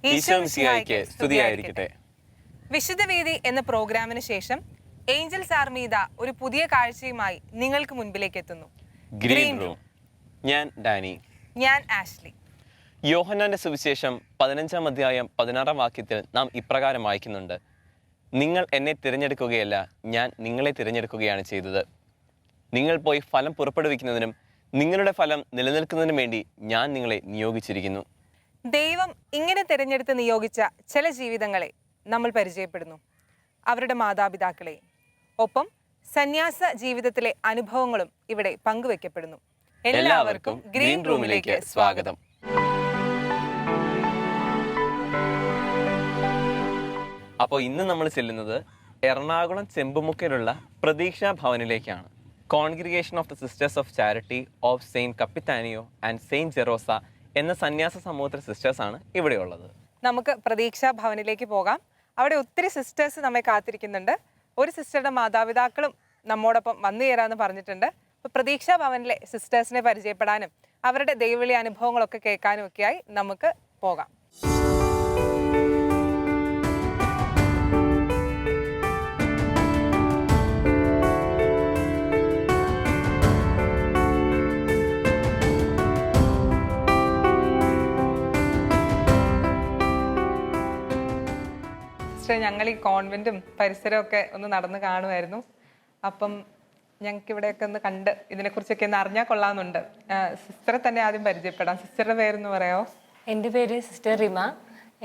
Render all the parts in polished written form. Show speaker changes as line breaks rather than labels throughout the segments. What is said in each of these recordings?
ഈശോമിശിഹായ്ക്ക് സ്തുതിയായിരിക്കട്ടെ.
വിശുദ്ധവേദി എന്ന പ്രോഗ്രാമിന് ശേഷം ഏഞ്ചൽസ് ആർമീത ഒരു പുതിയ കാഴ്ചയുമായി നിങ്ങൾക്ക് മുൻപിലേക്ക് എത്തുന്നു.
Green room. ഞാൻ ഡാനി.
ഞാൻ ആഷ്ലി.
യോഹന്നാന്റെ സുവിശേഷം 15-ാം അധ്യായം 16-ാം വാക്യത്തിൽ നാം ഇപ്രകാരം വായിക്കുന്നുണ്ട്: നിങ്ങൾ എന്നെ തിരഞ്ഞെടുക്കുകയല്ല, ഞാൻ നിങ്ങളെ തിരഞ്ഞെടുക്കുകയാണ് ചെയ്തത്. നിങ്ങൾ പോയി ഫലം പുറപ്പെടുവിക്കുന്നതിനും നിങ്ങളുടെ ഫലം നിലനിൽക്കുന്നതിനും വേണ്ടി ഞാൻ നിങ്ങളെ നിയോഗിച്ചിരിക്കുന്നു.
ദൈവം ഇങ്ങനെ തിരഞ്ഞെടുത്ത് നിയോഗിച്ച ചില ജീവിതങ്ങളെ നമ്മൾ പരിചയപ്പെടുന്നു, അവരുടെ മാതാപിതാക്കളെ. ഒപ്പം സന്യാസ ജീവിതത്തിലെ അനുഭവങ്ങളും ഇവിടെ പങ്കുവെക്കപ്പെടുന്നു. എല്ലാവർക്കും ഗ്രീൻ റൂമിലേക്ക് സ്വാഗതം.
അപ്പോൾ ഇന്ന് നമ്മൾ ചെല്ലുന്നത് എറണാകുളം ചെമ്പുമുക്കിലുള്ള പ്രതീക്ഷാ ഭവനിലേക്കാണ്. Congregation of the sisters of charity of saint Capitanio and saint Gerosa എന്ന സന്യാസ സമൂഹത്തിലെ സിസ്റ്റേഴ്സാണ് ഇവിടെയുള്ളത്.
നമുക്ക് പ്രതീക്ഷാ ഭവനിലേക്ക് പോകാം. അവിടെ ഒത്തിരി സിസ്റ്റേഴ്സ് നമ്മെ കാത്തിരിക്കുന്നുണ്ട്. ഒരു സിസ്റ്ററുടെ മാതാപിതാക്കളും നമ്മോടൊപ്പം വന്നു ചേരാമെന്ന് പറഞ്ഞിട്ടുണ്ട്. അപ്പോൾ പ്രതീക്ഷാ ഭവനിലെ സിസ്റ്റേഴ്സിനെ പരിചയപ്പെടാനും അവരുടെ ദൈവവിളി അനുഭവങ്ങളൊക്കെ കേൾക്കാനും ഒക്കെയായി നമുക്ക് പോകാം. ഞങ്ങൾ ഈ കോൺവെന്റും പരിസരവും ഒക്കെ ഒന്ന് നടന്ന് കാണുമായിരുന്നു. അപ്പം ഞങ്ങൾക്ക് ഇവിടെയൊക്കെ ഒന്ന് കണ്ട് ഇതിനെക്കുറിച്ചൊക്കെ ഒന്ന് അറിഞ്ഞാൽ കൊള്ളാമെന്നുണ്ട്. സിസ്റ്ററെ തന്നെ ആദ്യം പരിചയപ്പെടാം. സിസ്റ്ററുടെ പേരെന്ന് പറയാമോ?
എൻ്റെ പേര് സിസ്റ്റർ റിമ.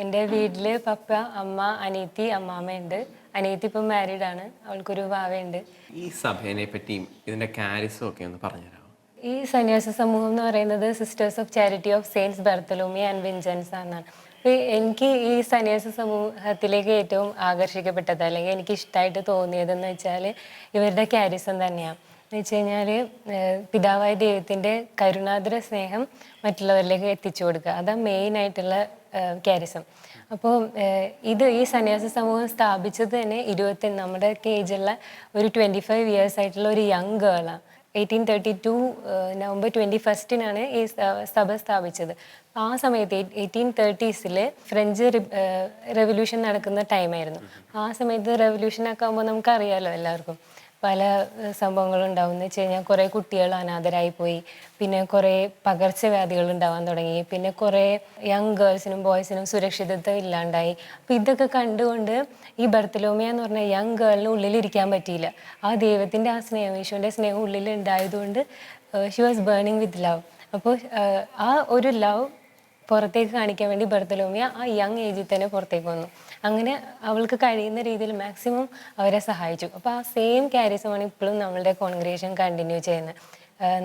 എൻ്റെ വീട്ടിൽ പപ്പ, അമ്മ, അനിയത്തി, അമ്മാമ്മയുണ്ട്. അനിയത്തി ഇപ്പം മാരീഡാണ്, അവൾക്കൊരു വാവയുണ്ട്.
ഈ സഭയെ പറ്റിയും ഇതിൻ്റെ കാരിസും ഒക്കെ ഒന്ന് പറഞ്ഞുതരാമോ?
ഈ സന്യാസ സമൂഹം എന്ന് പറയുന്നത് sisters of charity of saints Bartolomea and Vincenza എന്നാണ്. അപ്പോൾ എനിക്ക് ഈ സന്യാസ സമൂഹത്തിലേക്ക് ഏറ്റവും ആകർഷിക്കപ്പെട്ടത് അല്ലെങ്കിൽ എനിക്ക് ഇഷ്ടമായിട്ട് തോന്നിയതെന്ന് വെച്ചാൽ ഇവരുടെ കാരിസം തന്നെയാണ്. എന്ന് വെച്ച് കഴിഞ്ഞാൽ പിതാവായ ദൈവത്തിൻ്റെ കരുണാദ്ര സ്നേഹം മറ്റുള്ളവരിലേക്ക് എത്തിച്ചു കൊടുക്കുക, അതാണ് മെയിനായിട്ടുള്ള കാരിസം. അപ്പോൾ ഈ സന്യാസ സമൂഹം സ്ഥാപിച്ചത് തന്നെ നമ്മുടെ ഏജുള്ള ഒരു 25 years ആയിട്ടുള്ള ഒരു യങ് ഗേളാണ്. 1832 നവംബർ 21 ഈ സഭ സ്ഥാപിച്ചത്. ആ സമയത്ത് 1830s ഫ്രഞ്ച് റെവല്യൂഷൻ നടക്കുന്ന ടൈമായിരുന്നു. ആ സമയത്ത് റെവല്യൂഷനൊക്കെ ആകുമ്പോൾ നമുക്കറിയാമല്ലോ, എല്ലാവർക്കും പല സംഭവങ്ങളും ഉണ്ടാവും. എന്ന് വെച്ച് കഴിഞ്ഞാൽ കുറേ കുട്ടികൾ അനാഥരായി പോയി, പിന്നെ കുറേ പകർച്ചവ്യാധികൾ ഉണ്ടാവാൻ തുടങ്ങി, പിന്നെ കുറേ യങ് ഗേൾസിനും ബോയ്സിനും സുരക്ഷിതത്വം ഇല്ലാണ്ടായി. അപ്പോൾ ഇതൊക്കെ കണ്ടുകൊണ്ട് ഈ ബർത്തലോമിയ എന്ന് പറഞ്ഞ യങ് ഗേളിന് ഉള്ളിലിരിക്കാൻ പറ്റിയില്ല. ആ ദൈവത്തിൻ്റെ ആ സ്നേഹം, ഈശോൻ്റെ സ്നേഹം ഉള്ളിൽ ഉണ്ടായതുകൊണ്ട് she was burning with love. അപ്പോൾ ആ ഒരു ലവ് പുറത്തേക്ക് കാണിക്കാൻ വേണ്ടി ബർത്തലോമിയ ആ യങ് ഏജിൽ തന്നെ പുറത്തേക്ക് വന്നു. അങ്ങനെ അവൾക്ക് കഴിയുന്ന രീതിയിൽ മാക്സിമം അവരെ സഹായിച്ചു. അപ്പോൾ ആ സെയിം കാരിസമാണ് ഇപ്പോഴും നമ്മളുടെ കോൺഗ്രിഗേഷൻ കണ്ടിന്യൂ ചെയ്യുന്നത്.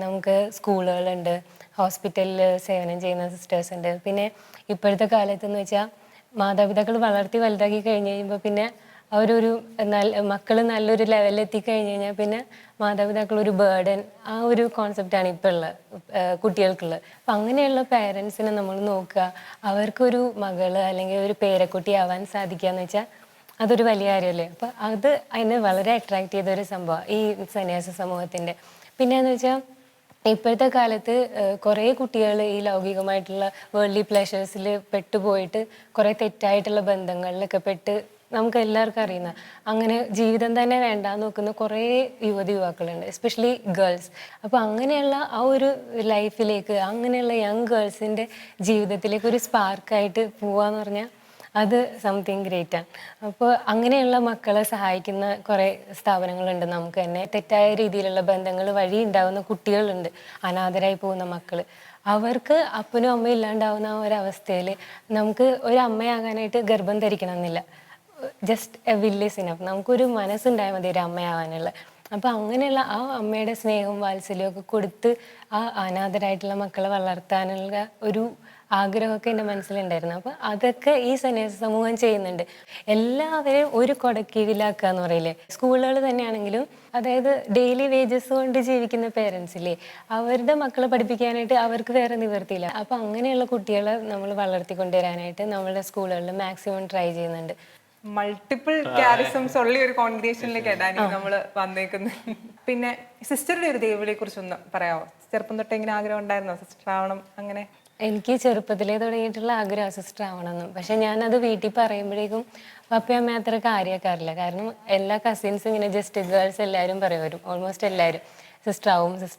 നമുക്ക് സ്കൂളുകളുണ്ട്, ഹോസ്പിറ്റലിൽ സേവനം ചെയ്യുന്ന സിസ്റ്റേഴ്സ് ഉണ്ട്. പിന്നെ ഇപ്പോഴത്തെ കാലത്തെന്ന് വെച്ചാൽ മാതാപിതാക്കൾ വളർത്തി വലുതാക്കി കഴിഞ്ഞ് കഴിയുമ്പോൾ പിന്നെ അവരൊരു മക്കൾ നല്ലൊരു ലെവലിൽ എത്തിക്കഴിഞ്ഞ് കഴിഞ്ഞാൽ പിന്നെ മാതാപിതാക്കൾ ഒരു ബേർഡൻ, ആ ഒരു കോൺസെപ്റ്റാണ് ഇപ്പോൾ ഉള്ള കുട്ടികൾക്കുള്ളത്. അപ്പം അങ്ങനെയുള്ള പേരൻസിനെ നമ്മൾ നോക്കുക, അവർക്കൊരു മകള് അല്ലെങ്കിൽ ഒരു പേരക്കുട്ടി ആവാൻ സാധിക്കുക എന്ന് വെച്ചാൽ അതൊരു വലിയ കാര്യമല്ലേ. അപ്പം അത് അതിനെ വളരെ അട്രാക്ട് ചെയ്ത ഒരു സംഭവമാണ് ഈ സന്യാസ സമൂഹത്തിൻ്റെ. പിന്നെയെന്ന് വെച്ചാൽ ഇപ്പോഴത്തെ കാലത്ത് കുറേ കുട്ടികൾ ഈ ലൗകികമായിട്ടുള്ള വേൾഡ്ലി പ്ലഷേഴ്സിൽ പെട്ടുപോയിട്ട് കുറേ തെറ്റായിട്ടുള്ള ബന്ധങ്ങളിലൊക്കെ പെട്ട് നമുക്ക് എല്ലാവർക്കും അറിയുന്ന അങ്ങനെ ജീവിതം തന്നെ വേണ്ടാന്ന് നോക്കുന്ന കുറേ യുവാക്കളുണ്ട്, എസ്പെഷ്യലി ഗേൾസ്. അപ്പോൾ അങ്ങനെയുള്ള ആ ഒരു ലൈഫിലേക്ക്, അങ്ങനെയുള്ള യങ് ഗേൾസിൻ്റെ ജീവിതത്തിലേക്ക് ഒരു സ്പാർക്കായിട്ട് പോവാന്ന് പറഞ്ഞാൽ അത് സംതിങ് ഗ്രേറ്റാണ്. അപ്പോൾ അങ്ങനെയുള്ള മക്കളെ സഹായിക്കുന്ന കുറേ സ്ഥാപനങ്ങളുണ്ട് നമുക്ക് തന്നെ. തെറ്റായ രീതിയിലുള്ള ബന്ധങ്ങൾ വഴി ഉണ്ടാകുന്ന കുട്ടികളുണ്ട്, അനാഥരായി പോകുന്ന മക്കൾ. അവർക്ക് അപ്പനും അമ്മയും ഇല്ലാണ്ടാവുന്ന ആ ഒരവസ്ഥയിൽ നമുക്ക് ഒരു അമ്മയാകാനായിട്ട് ഗർഭം ധരിക്കണം എന്നില്ല. Just A will is enough. നമുക്കൊരു മനസ്സുണ്ടായാൽ മതി ഒരു അമ്മയാവാനുള്ള. അപ്പോൾ അങ്ങനെയുള്ള ആ അമ്മയുടെ സ്നേഹവും വാത്സല്യവും ഒക്കെ കൊടുത്ത് ആ അനാഥരായിട്ടുള്ള മക്കളെ വളർത്താനുള്ള ഒരു ആഗ്രഹമൊക്കെ എൻ്റെ മനസ്സിലുണ്ടായിരുന്നു. അപ്പോൾ അതൊക്കെ ഈ സന്യാസ സമൂഹം ചെയ്യുന്നുണ്ട്. എല്ലാവരെയും ഒരു കൊടക്കീഴിലാക്കുക എന്ന് പറയില്ലേ. സ്കൂളുകൾ തന്നെയാണെങ്കിലും, അതായത് ഡെയിലി വേജസ് കൊണ്ട് ജീവിക്കുന്ന പേരൻസില്ലേ, അവരുടെ മക്കളെ പഠിപ്പിക്കാനായിട്ട് അവർക്ക് വേറെ നിവർത്തിയില്ല. അപ്പോൾ അങ്ങനെയുള്ള കുട്ടികളെ നമ്മൾ വളർത്തിക്കൊണ്ടുവരാനായിട്ട് നമ്മളുടെ സ്കൂളുകളിൽ മാക്സിമം ട്രൈ ചെയ്യുന്നുണ്ട്.
മൾട്ടിപ്പിൾ കാരിസംസ് ഉള്ള ഒരു കോൺഗ്രിഗേഷനിലേക്ക് ഇടാൻ നമ്മൾ വന്നേക്കുന്നത്. പിന്നെ സിസ്റ്ററുടെ ഒരു ദൈവവിളിയെ കുറിച്ചൊന്ന് പറയാമോ? ചെറുപ്പം തൊട്ട് ഇങ്ങനെ ആഗ്രഹം ഉണ്ടായിരുന്നോ സിസ്റ്റർ ആവണം? അങ്ങനെ
എനിക്ക് ചെറുപ്പത്തിലേ തുടങ്ങിയിട്ടുള്ള ആഗ്രഹം സിസ്റ്റർ ആവണമെന്ന്. പക്ഷെ ഞാനത് വീട്ടിൽ പറയുമ്പോഴേക്കും പപ്പയും അമ്മയും അത്ര കാര്യമാക്കാറില്ല. കാരണം എല്ലാ കസിൻസും ഇങ്ങനെ ജസ്റ്റ് ഗേൾസ് എല്ലാവരും പറയുമായിരുന്നു, ഓൾമോസ്റ്റ് എല്ലാവരും സിസ്റ്റർ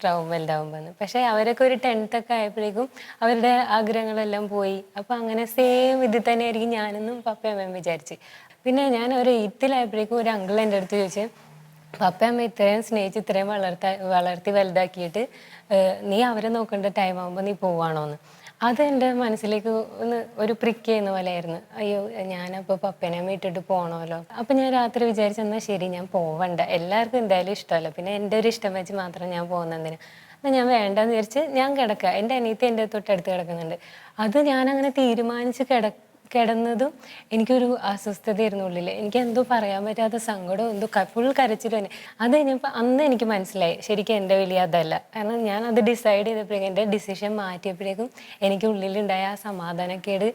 ആവും വലുതാവുമ്പോൾ. പക്ഷേ അവരൊക്കെ ഒരു 10th ഒക്കെ ആയപ്പോഴേക്കും അവരുടെ ആഗ്രഹങ്ങളെല്ലാം പോയി. അപ്പം അങ്ങനെ സെയിം ഇതിൽ തന്നെ ആയിരിക്കും ഞാനെന്നും പപ്പയും അമ്മയും വിചാരിച്ച്. പിന്നെ ഞാൻ ഒരു 8th ഒരു അങ്കിൾ എൻ്റെ അടുത്ത് ചോദിച്ചു, പപ്പയമ്മ ഇത്രയും സ്നേഹിച്ച് ഇത്രയും വളർത്തി വലുതാക്കിയിട്ട് നീ അവരെ നോക്കേണ്ട ടൈം ആകുമ്പോൾ നീ പോവാണോന്ന്. അത് എൻ്റെ മനസ്സിലേക്ക് ഒരു പ്രിക്ക് ചെയ്യുന്ന പോലെയായിരുന്നു. അയ്യോ, ഞാനപ്പോൾ പപ്പേനെ ഇട്ടിട്ട് പോകണമല്ലോ. അപ്പം ഞാൻ രാത്രി വിചാരിച്ചെന്നാൽ ശരി, ഞാൻ പോവണ്ട, എല്ലാവർക്കും എന്തായാലും ഇഷ്ടമല്ല, പിന്നെ എൻ്റെ ഒരു ഇഷ്ടം വെച്ച് മാത്രം ഞാൻ പോകുന്നതിന്. എന്നാൽ ഞാൻ വേണ്ടെന്ന് വിചാരിച്ച് ഞാൻ കിടക്കുക. എൻ്റെ അനിയത്തി എൻ്റെ തൊട്ടടുത്ത് കിടക്കുന്നുണ്ട്. അത് ഞാനങ്ങനെ തീരുമാനിച്ച് കിടന്നതും എനിക്കൊരു അസ്വസ്ഥതയായിരുന്നു ഉള്ളിൽ. എനിക്ക് എന്തോ പറയാൻ പറ്റാത്ത സങ്കടം, എന്തോ ഫുൾ കരച്ചിൽ തന്നെ. അത് കഴിഞ്ഞപ്പോൾ അന്ന് എനിക്ക് മനസ്സിലായി ശരിക്കും എൻ്റെ വലിയ അതല്ല. കാരണം ഞാൻ അത് ഡിസൈഡ് ചെയ്തപ്പോഴേക്കും, എൻ്റെ ഡിസിഷൻ മാറ്റിയപ്പോഴേക്കും എനിക്ക് ഉള്ളിലുണ്ടായ ആ സമാധാനക്കേട്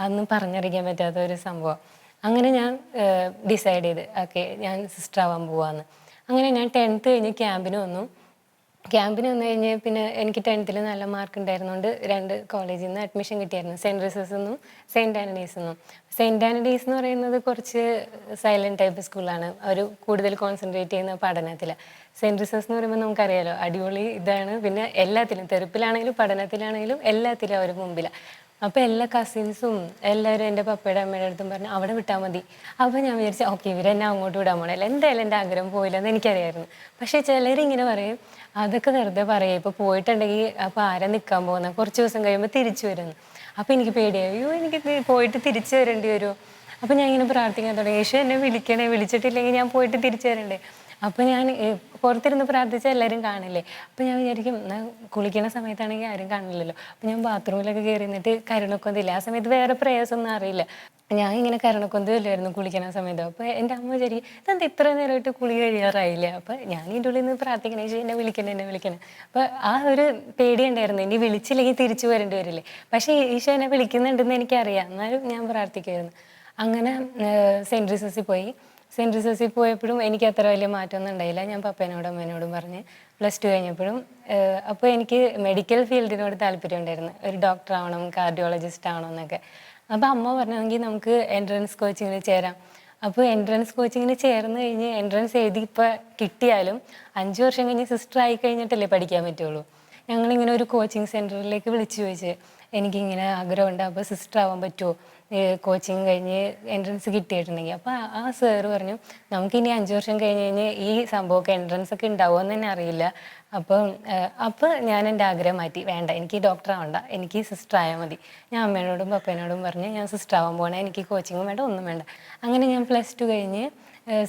അന്ന് പറഞ്ഞറിയിക്കാൻ പറ്റാത്ത ഒരു സംഭവം. അങ്ങനെ ഞാൻ ഡിസൈഡ് ചെയ്ത് ഓക്കെ ഞാൻ സിസ്റ്റർ ആവാൻ പോവാന്ന്. അങ്ങനെ ഞാൻ 10th കഴിഞ്ഞ് ക്യാമ്പിന് വന്നു. ക്യാമ്പിന് വന്നു കഴിഞ്ഞ് പിന്നെ എനിക്ക് 10th നല്ല മാർക്ക് ഉണ്ടായിരുന്നുകൊണ്ട് 2 കോളേജിൽ നിന്ന് അഡ്മിഷൻ കിട്ടിയായിരുന്നു, സെൻറ്റ് റിസസ് എന്നും സെയിൻറ്റ് ആൻ്റണീസ് എന്നും. സെയിൻറ്റ് ആൻ്റണീസ് എന്ന് പറയുന്നത് കുറച്ച് സൈലൻറ്റ് ടൈപ്പ് സ്കൂളാണ്, അവർ കൂടുതൽ കോൺസെൻട്രേറ്റ് ചെയ്യുന്ന പഠനത്തിൽ. സെൻറ്റ് റിസസ് എന്ന് പറയുമ്പോൾ നമുക്കറിയാലോ അടിപൊളി ഇതാണ്, പിന്നെ എല്ലാത്തിലും തെറുപ്പിലാണെങ്കിലും പഠനത്തിലാണെങ്കിലും എല്ലാത്തിലും അവർ മുമ്പിലാണ്. അപ്പോൾ എല്ലാ കസിൻസും എല്ലാവരും എൻ്റെ പപ്പയുടെ അമ്മയുടെ അടുത്തും പറഞ്ഞു അവിടെ വിട്ടാൽ മതി. അപ്പോൾ ഞാൻ വിചാരിച്ചു ഓക്കെ ഇവരെന്നെ അങ്ങോട്ട് വിടാൻ പോകണമല്ലോ, എന്തായാലും എൻ്റെ ആഗ്രഹം പോയില്ലെന്ന് എനിക്കറിയായിരുന്നു. പക്ഷേ ചിലരിങ്ങനെ പറയും അതൊക്കെ വെറുതെ പറയുക, ഇപ്പോൾ പോയിട്ടുണ്ടെങ്കിൽ അപ്പോൾ ആരാ നിൽക്കാൻ പോകുന്നത്, കുറച്ച് ദിവസം കഴിയുമ്പോൾ തിരിച്ചു വരുന്നു. അപ്പോൾ എനിക്ക് പേടിയായി, അയ്യോ എനിക്ക് പോയിട്ട് തിരിച്ചു വരേണ്ടി വരുമോ. അപ്പോൾ ഞാൻ ഇങ്ങനെ പ്രാർത്ഥിക്കാൻ തുടങ്ങി, യേശു എന്നെ വിളിക്കണേ, വിളിച്ചിട്ടില്ലെങ്കിൽ ഞാൻ പോയിട്ട് തിരിച്ചു വരണ്ടേ. അപ്പോൾ ഞാൻ പുറത്തിരുന്ന് പ്രാർത്ഥിച്ചാൽ എല്ലാവരും കാണില്ലേ. അപ്പോൾ ഞാൻ വിചാരിക്കും എന്നാൽ കുളിക്കുന്ന സമയത്താണെങ്കിൽ ആരും കാണില്ലല്ലോ. അപ്പോൾ ഞാൻ ബാത്റൂമിലൊക്കെ കയറി നിന്നിട്ട് കരുണക്കൊന്തില്ല, ആ സമയത്ത് വേറെ പ്രയാസമൊന്നും അറിയില്ല, ഞാൻ ഇങ്ങനെ കരുണക്കൊന്തില്ലായിരുന്നു കുളിക്കുന്ന സമയത്ത്. അപ്പോൾ എൻ്റെ അമ്മ വിചാരിക്കും ഇതെന്താ ഇത്ര നേരമായിട്ട് കുളി കഴിയാറായില്ലേ. അപ്പോൾ ഞാൻ ഇതിൻ്റെ ഉള്ളിൽ നിന്ന് പ്രാർത്ഥിക്കണേ, എന്നെ വിളിക്കണേ. അപ്പോൾ ആ ഒരു പേടി ഉണ്ടായിരുന്നു, ഇനി വിളിച്ചില്ലെങ്കിൽ തിരിച്ചു വരേണ്ടി വരില്ലേ. പക്ഷേ ഈശോ എന്നെ വിളിക്കുന്നുണ്ടെന്ന് എനിക്കറിയാം, എന്നാലും ഞാൻ പ്രാർത്ഥിക്കുമായിരുന്നു. അങ്ങനെ സെൻറ്റ് റിസസിൽ പോയി. സെൻറ്റ് റിസസിൽ പോയപ്പോഴും എനിക്ക് അത്ര വലിയ മാറ്റമൊന്നും ഉണ്ടായില്ല. ഞാൻ പപ്പേനോടും അമ്മേനോടും പറഞ്ഞ് +2 കഴിഞ്ഞപ്പോഴും അപ്പോൾ എനിക്ക് മെഡിക്കൽ ഫീൽഡിനോട് താല്പര്യം ഉണ്ടായിരുന്നു, ഒരു ഡോക്ടർ ആവണം, കാർഡിയോളജിസ്റ്റ് ആവണം എന്നൊക്കെ. അപ്പോൾ അമ്മ പറഞ്ഞെങ്കിൽ നമുക്ക് എൻട്രൻസ് കോച്ചിങ്ങിന് ചേരാം. അപ്പോൾ എൻട്രൻസ് കോച്ചിങ്ങിന് ചേർന്ന് കഴിഞ്ഞ് എൻട്രൻസ് എഴുതി ഇപ്പോൾ കിട്ടിയാലും 5 വർഷം കഴിഞ്ഞ് സിസ്റ്റർ ആയി കഴിഞ്ഞിട്ടല്ലേ പഠിക്കാൻ പറ്റുള്ളൂ. ഞങ്ങളിങ്ങനെ ഒരു കോച്ചിങ് സെൻറ്ററിലേക്ക് വിളിച്ചു ചോദിച്ച് എനിക്കിങ്ങനെ ആഗ്രഹമുണ്ട്, അപ്പോൾ സിസ്റ്റർ ആവാൻ പറ്റുമോ കോച്ചിങ് കഴിഞ്ഞ് എൻട്രൻസ് കിട്ടിയിട്ടുണ്ടെങ്കിൽ. അപ്പോൾ ആ സാറ് പറഞ്ഞു നമുക്കിനി 5 വർഷം കഴിഞ്ഞ് ഈ സംഭവമൊക്കെ എൻട്രൻസ് ഒക്കെ ഉണ്ടാവുമെന്ന് തന്നെ അറിയില്ല. അപ്പോൾ ഞാൻ എൻ്റെ ആഗ്രഹം മാറ്റി, വേണ്ട എനിക്ക് ഡോക്ടർ ആവണ്ട, എനിക്ക് സിസ്റ്റർ ആയാൽ മതി. ഞാൻ അമ്മേനോടും പപ്പേനോടും പറഞ്ഞ് ഞാൻ സിസ്റ്റർ ആവാൻ പോകണേ, എനിക്ക് കോച്ചിങ്ങും വേണ്ട ഒന്നും വേണ്ട. അങ്ങനെ ഞാൻ +2 കഴിഞ്ഞ്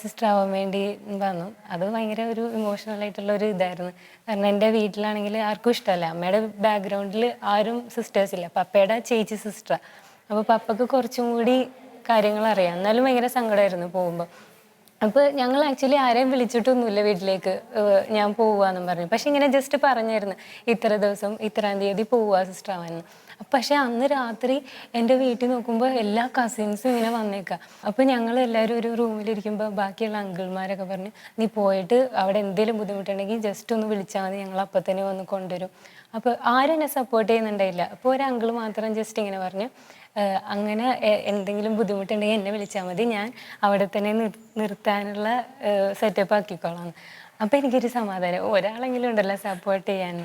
സിസ്റ്റർ ആവാൻ വേണ്ടി വന്നു. അത് ഭയങ്കര ഒരു ഇമോഷണലായിട്ടുള്ള ഒരു ഇതായിരുന്നു. കാരണം എൻ്റെ വീട്ടിലാണെങ്കിൽ ആർക്കും ഇഷ്ടമല്ല, അമ്മയുടെ ബാക്ക്ഗ്രൗണ്ടിൽ ആരും സിസ്റ്റേഴ്സില്ല, പപ്പയുടെ ചേച്ചി സിസ്റ്ററാണ്. അപ്പോൾ പപ്പക്ക് കുറച്ചും കൂടി കാര്യങ്ങൾ അറിയാം, എന്നാലും ഭയങ്കര സങ്കടമായിരുന്നു പോകുമ്പോൾ. അപ്പോൾ ഞങ്ങൾ ആക്ച്വലി ആരെയും വിളിച്ചിട്ടൊന്നുമില്ല വീട്ടിലേക്ക് ഞാൻ പോവുകയെന്നും പറഞ്ഞു. പക്ഷെ ഇങ്ങനെ ജസ്റ്റ് പറഞ്ഞായിരുന്നു ഇത്ര ദിവസം ഇത്രാം തീയതി പോവുക സിസ്റ്റർ ആവാനെന്ന്. പക്ഷെ അന്ന് രാത്രി എൻ്റെ വീട്ടിൽ നോക്കുമ്പോൾ എല്ലാ കസിൻസും ഇങ്ങനെ വന്നേക്കാം. അപ്പോൾ ഞങ്ങൾ എല്ലാവരും ഒരു റൂമിലിരിക്കുമ്പോൾ ബാക്കിയുള്ള അങ്കിൾമാരൊക്കെ പറഞ്ഞു നീ പോയിട്ട് അവിടെ എന്തെങ്കിലും ബുദ്ധിമുട്ടുണ്ടെങ്കിൽ ജസ്റ്റ് ഒന്ന് വിളിച്ചാൽ മതി, ഞങ്ങൾ അപ്പം തന്നെ വന്ന് കൊണ്ടുവരും. അപ്പോൾ ആരും എന്നെ സപ്പോർട്ട് ചെയ്യുന്നുണ്ടായില്ല. അപ്പോൾ ഒരു അങ്കിൾ മാത്രം ജസ്റ്റ് ഇങ്ങനെ പറഞ്ഞു അങ്ങനെ എന്തെങ്കിലും ബുദ്ധിമുട്ടുണ്ടെങ്കിൽ എന്നെ വിളിച്ചാൽ മതി, ഞാൻ അവിടെ തന്നെ നിർത്താനുള്ള സെറ്റപ്പ് ആക്കിക്കോളാം. അപ്പോൾ എനിക്കൊരു സമാധാനം, ഒരാളെങ്കിലും ഉണ്ടല്ലോ സപ്പോർട്ട് ചെയ്യാൻ.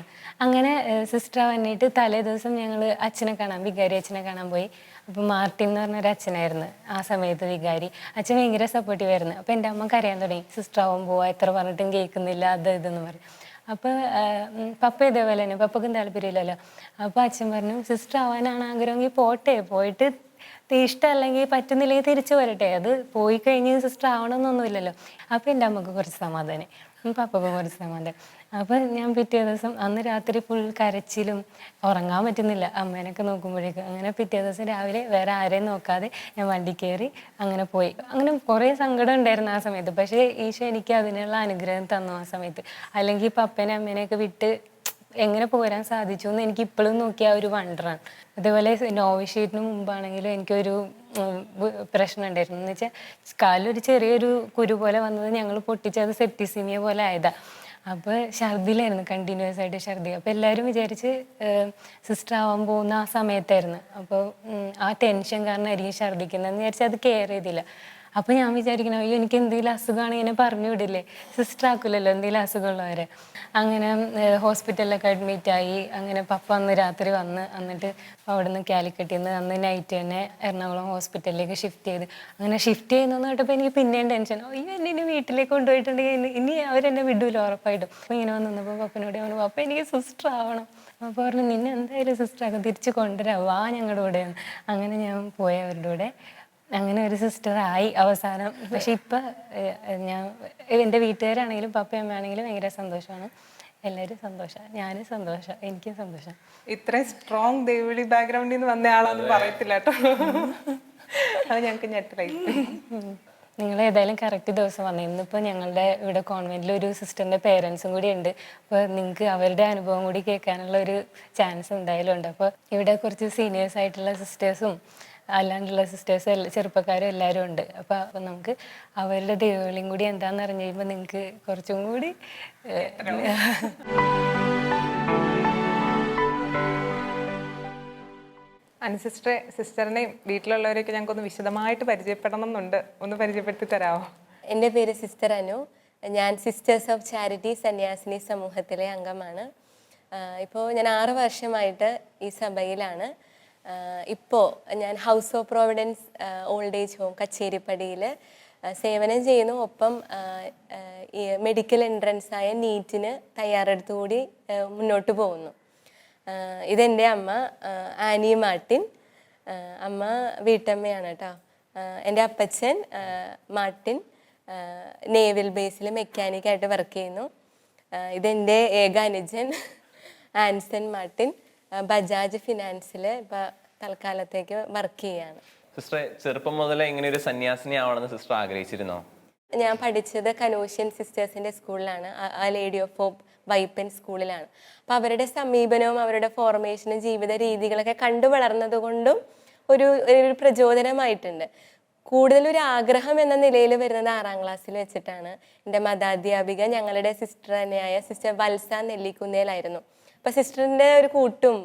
അങ്ങനെ സിസ്റ്റർ വന്നിട്ട് തലേ ദിവസം ഞങ്ങൾ വികാരി അച്ഛനെ കാണാൻ പോയി. അപ്പോൾ മാർട്ടിൻ എന്ന് പറഞ്ഞൊരു അച്ഛനായിരുന്നു ആ സമയത്ത് വികാരി. അച്ഛൻ ഭയങ്കര സപ്പോർട്ടീവായിരുന്നു. അപ്പോൾ എൻ്റെ അമ്മ കരയാൻ തുടങ്ങി, സിസ്റ്റർ ആവാൻ പോവാ, എത്ര പറഞ്ഞിട്ടും കേൾക്കുന്നില്ല, ഇതെന്ന് പറയും. അപ്പോൾ പപ്പ ഇതേപോലെ തന്നെ, പപ്പക്കും താല്പര്യമില്ലല്ലോ. അപ്പോൾ അച്ഛൻ പറഞ്ഞു സിസ്റ്റർ ആവാനാണ് ആഗ്രഹമെങ്കിൽ പോയിട്ട് ഇഷ്ടമല്ലെങ്കിൽ പറ്റുന്നില്ലെങ്കിൽ തിരിച്ചു വരട്ടെ, അത് പോയി കഴിഞ്ഞ് സിസ്റ്റർ ആവണമെന്നൊന്നുമില്ലല്ലോ. അപ്പോൾ എൻ്റെ അമ്മക്ക് കുറച്ച് സമാധാനം, പപ്പക്കും കുറച്ച് സമാധാനം. അപ്പോൾ ഞാൻ പിറ്റേ ദിവസം അന്ന് രാത്രി ഫുൾ കരച്ചിലും, ഉറങ്ങാൻ പറ്റുന്നില്ല അമ്മേനൊക്കെ നോക്കുമ്പോഴേക്കും. അങ്ങനെ പിറ്റേ ദിവസം രാവിലെ വേറെ ആരെയും നോക്കാതെ ഞാൻ വണ്ടി കയറി അങ്ങനെ പോയി. അങ്ങനെ കുറേ സങ്കടം ഉണ്ടായിരുന്നു ആ സമയത്ത്. പക്ഷേ ഈശോ എനിക്ക് അതിനുള്ള അനുഗ്രഹം തന്നു ആ സമയത്ത്. അല്ലെങ്കിൽ പപ്പേനെ അമ്മേനെയൊക്കെ വിട്ട് എങ്ങനെ പോരാൻ സാധിച്ചു എന്ന് എനിക്ക് ഇപ്പോഴും നോക്കിയാൽ ഒരു വണ്ടറാണ്. അതേപോലെ നോവിഷീറ്റിന് മുമ്പാണെങ്കിലും എനിക്കൊരു പ്രശ്നം ഉണ്ടായിരുന്നു. എന്ന് വെച്ചാൽ കാലിലൊരു ചെറിയൊരു കുരു പോലെ വന്നത് ഞങ്ങൾ പൊട്ടിച്ചത് സെപ്റ്റിസീമിയ പോലെ ആയതാണ്. അപ്പോൾ ഛർദിലായിരുന്നു, കണ്ടിന്യൂസ് ആയിട്ട് ഛർദി. അപ്പോൾ എല്ലാവരും വിചാരിച്ച് സിസ്റ്റർ ആവാൻ പോകുന്ന ആ സമയത്തായിരുന്നു. അപ്പോൾ ആ ടെൻഷൻ കാരണമായിരിക്കും ഛർദിക്കുന്നതെന്ന് വിചാരിച്ച് അത് കെയർ ചെയ്തില്ല. അപ്പോൾ ഞാൻ വിചാരിക്കണം, അയ്യോ എനിക്ക് എന്തെങ്കിലും അസുഖമാണ് ഇങ്ങനെ പറഞ്ഞു വിടില്ലേ, സിസ്റ്റർ ആക്കില്ലല്ലോ എന്തെങ്കിലും അസുഖമുള്ളവരെ. അങ്ങനെ ഹോസ്പിറ്റലിലൊക്കെ അഡ്മിറ്റായി. അങ്ങനെ പപ്പ അന്ന് രാത്രി എന്നിട്ട് അവിടെ നിന്ന് കാലിക്കറ്റിൽ നിന്ന് അന്ന് നൈറ്റ് തന്നെ എറണാകുളം ഹോസ്പിറ്റലിലേക്ക് ഷിഫ്റ്റ് ചെയ്ത്. അങ്ങനെ ഷിഫ്റ്റ് ചെയ്യുന്നതെന്ന് കേട്ടപ്പോൾ എനിക്ക് പിന്നെയും ടെൻഷൻ, അയ്യോ എന്നെ ഇനി വീട്ടിലേക്ക് കൊണ്ടുപോയിട്ടുണ്ടെങ്കിൽ ഇനി അവരെന്നെ വിടൂല ഉറപ്പായിട്ടും. അപ്പോൾ ഇങ്ങനെ വന്നപ്പോൾ പപ്പനോട് പറഞ്ഞു, പപ്പ എനിക്ക് സിസ്റ്റർ ആവണം. അപ്പോൾ പറഞ്ഞു, നിന്നെ എന്തായാലും സിസ്റ്റർ ആക്കും, തിരിച്ച് കൊണ്ടുവരാം, വാ ഞങ്ങളുടെ കൂടെ. അങ്ങനെ ഞാൻ പോയി അവരുടെ കൂടെ. അങ്ങനെ ഒരു സിസ്റ്റർ ആയി അവസാനം. പക്ഷെ ഇപ്പം ഞാൻ എൻ്റെ വീട്ടുകാരാണെങ്കിലും പപ്പയും അമ്മയാണെങ്കിലും ഭയങ്കര സന്തോഷമാണ്. എല്ലാവരും സന്തോഷമാണ്, ഞാനും സന്തോഷം, എനിക്കും സന്തോഷം.
ഇത്രയും സ്ട്രോങ് ദൈവവിളി ബാക്ക്ഗ്രൗണ്ടിൽ നിന്ന് വന്ന ആളാന്ന് പറയത്തില്ല കേട്ടോ. അത് ഞങ്ങൾക്ക് ഞെട്ടലായി.
നിങ്ങൾ ഏതായാലും കറക്റ്റ് ദിവസം വന്നു. ഇന്നിപ്പോൾ ഞങ്ങളുടെ ഇവിടെ കോൺവെൻറ്റിൽ ഒരു സിസ്റ്ററിൻ്റെ പേരൻസും കൂടി ഉണ്ട്. അപ്പോൾ നിങ്ങൾക്ക് അവരുടെ അനുഭവം കൂടി കേൾക്കാനുള്ള ഒരു ചാൻസ് എന്തായാലും ഉണ്ട്. അപ്പോൾ ഇവിടെ കുറച്ച് സീനിയേഴ്സ് ആയിട്ടുള്ള സിസ്റ്റേഴ്സും അല്ലാണ്ടുള്ള സിസ്റ്റേഴ്സ് ചെറുപ്പക്കാരും എല്ലാവരും ഉണ്ട്. അപ്പോൾ നമുക്ക് അവരുടെ ദൈവവിളിയും കൂടി എന്താണെന്ന് അറിഞ്ഞു കഴിയുമ്പോൾ നിങ്ങൾക്ക് കുറച്ചും കൂടി
സിസ്റ്ററിനെയും വീട്ടിലുള്ളവരെയൊക്കെ ഞങ്ങൾക്കൊന്ന് വിശദമായിട്ട് പരിചയപ്പെടണം എന്നുണ്ട്. ഒന്ന് പരിചയപ്പെടുത്തി തരാമോ?
എൻ്റെ പേര് സിസ്റ്റർ അനു. ഞാൻ സിസ്റ്റേഴ്സ് ഓഫ് ചാരിറ്റി സന്യാസിനി സമൂഹത്തിലെ അംഗമാണ്. ഇപ്പോൾ ഞാൻ 6 വർഷമായിട്ട് ഈ സഭയിലാണ്. ഇപ്പോൾ ഞാൻ house of providence old age home കച്ചേരിപ്പടിയിൽ സേവനം ചെയ്യുന്നു. ഒപ്പം ഈ മെഡിക്കൽ എൻട്രൻസായ നീറ്റിന് തയ്യാറെടുത്തുകൂടി മുന്നോട്ട് പോകുന്നു. ഇതെൻ്റെ അമ്മ ആനി മാർട്ടിൻ. അമ്മ വീട്ടമ്മയാണ് കേട്ടോ. എൻ്റെ അപ്പച്ചൻ മാർട്ടിൻ നേവൽ ബേസിൽ മെക്കാനിക്കായിട്ട് വർക്ക് ചെയ്യുന്നു. ഇതെൻ്റെ ഏക അനുജൻ ആൻസൺ മാർട്ടിൻ ബജാജ് ഫിനാൻസിൽ ഇപ്പോൾ തൽക്കാലത്തേക്ക് വർക്ക് ചെയ്യാണ്.
സിസ്റ്ററെ, ചെറുപ്പം മുതലേ ഇങ്ങനെ ഒരു സന്യാസിനി ആവണമെന്ന് സിസ്റ്റർ ആഗ്രഹിച്ചിരുന്നോ?
ഞാൻ പഠിച്ചത് കനോഷ്യൻ സിസ്റ്റേഴ്സിൻ്റെ സ്കൂളിലാണ്, ആ ലേഡി ഓഫ് ഹോപ്പ് വൈപ്പൻ സ്കൂളിലാണ്. അപ്പോൾ അവരുടെ സമീപനവും അവരുടെ ഫോർമേഷനും ജീവിത രീതികളൊക്കെ കണ്ടു വളർന്നത് കൊണ്ടും ഒരു പ്രചോദനമായിട്ടുണ്ട്. കൂടുതലൊരു ആഗ്രഹം എന്ന നിലയിൽ വരുന്നത് 6ാം ക്ലാസ്സിൽ വെച്ചിട്ടാണ്. എൻ്റെ മതാധ്യാപിക ഞങ്ങളുടെ സിസ്റ്റർ തന്നെയായ സിസ്റ്റർ വത്സ നെല്ലിക്കുന്നേലായിരുന്നു. അപ്പം സിസ്റ്ററിൻ്റെ ഒരു കൂട്ടും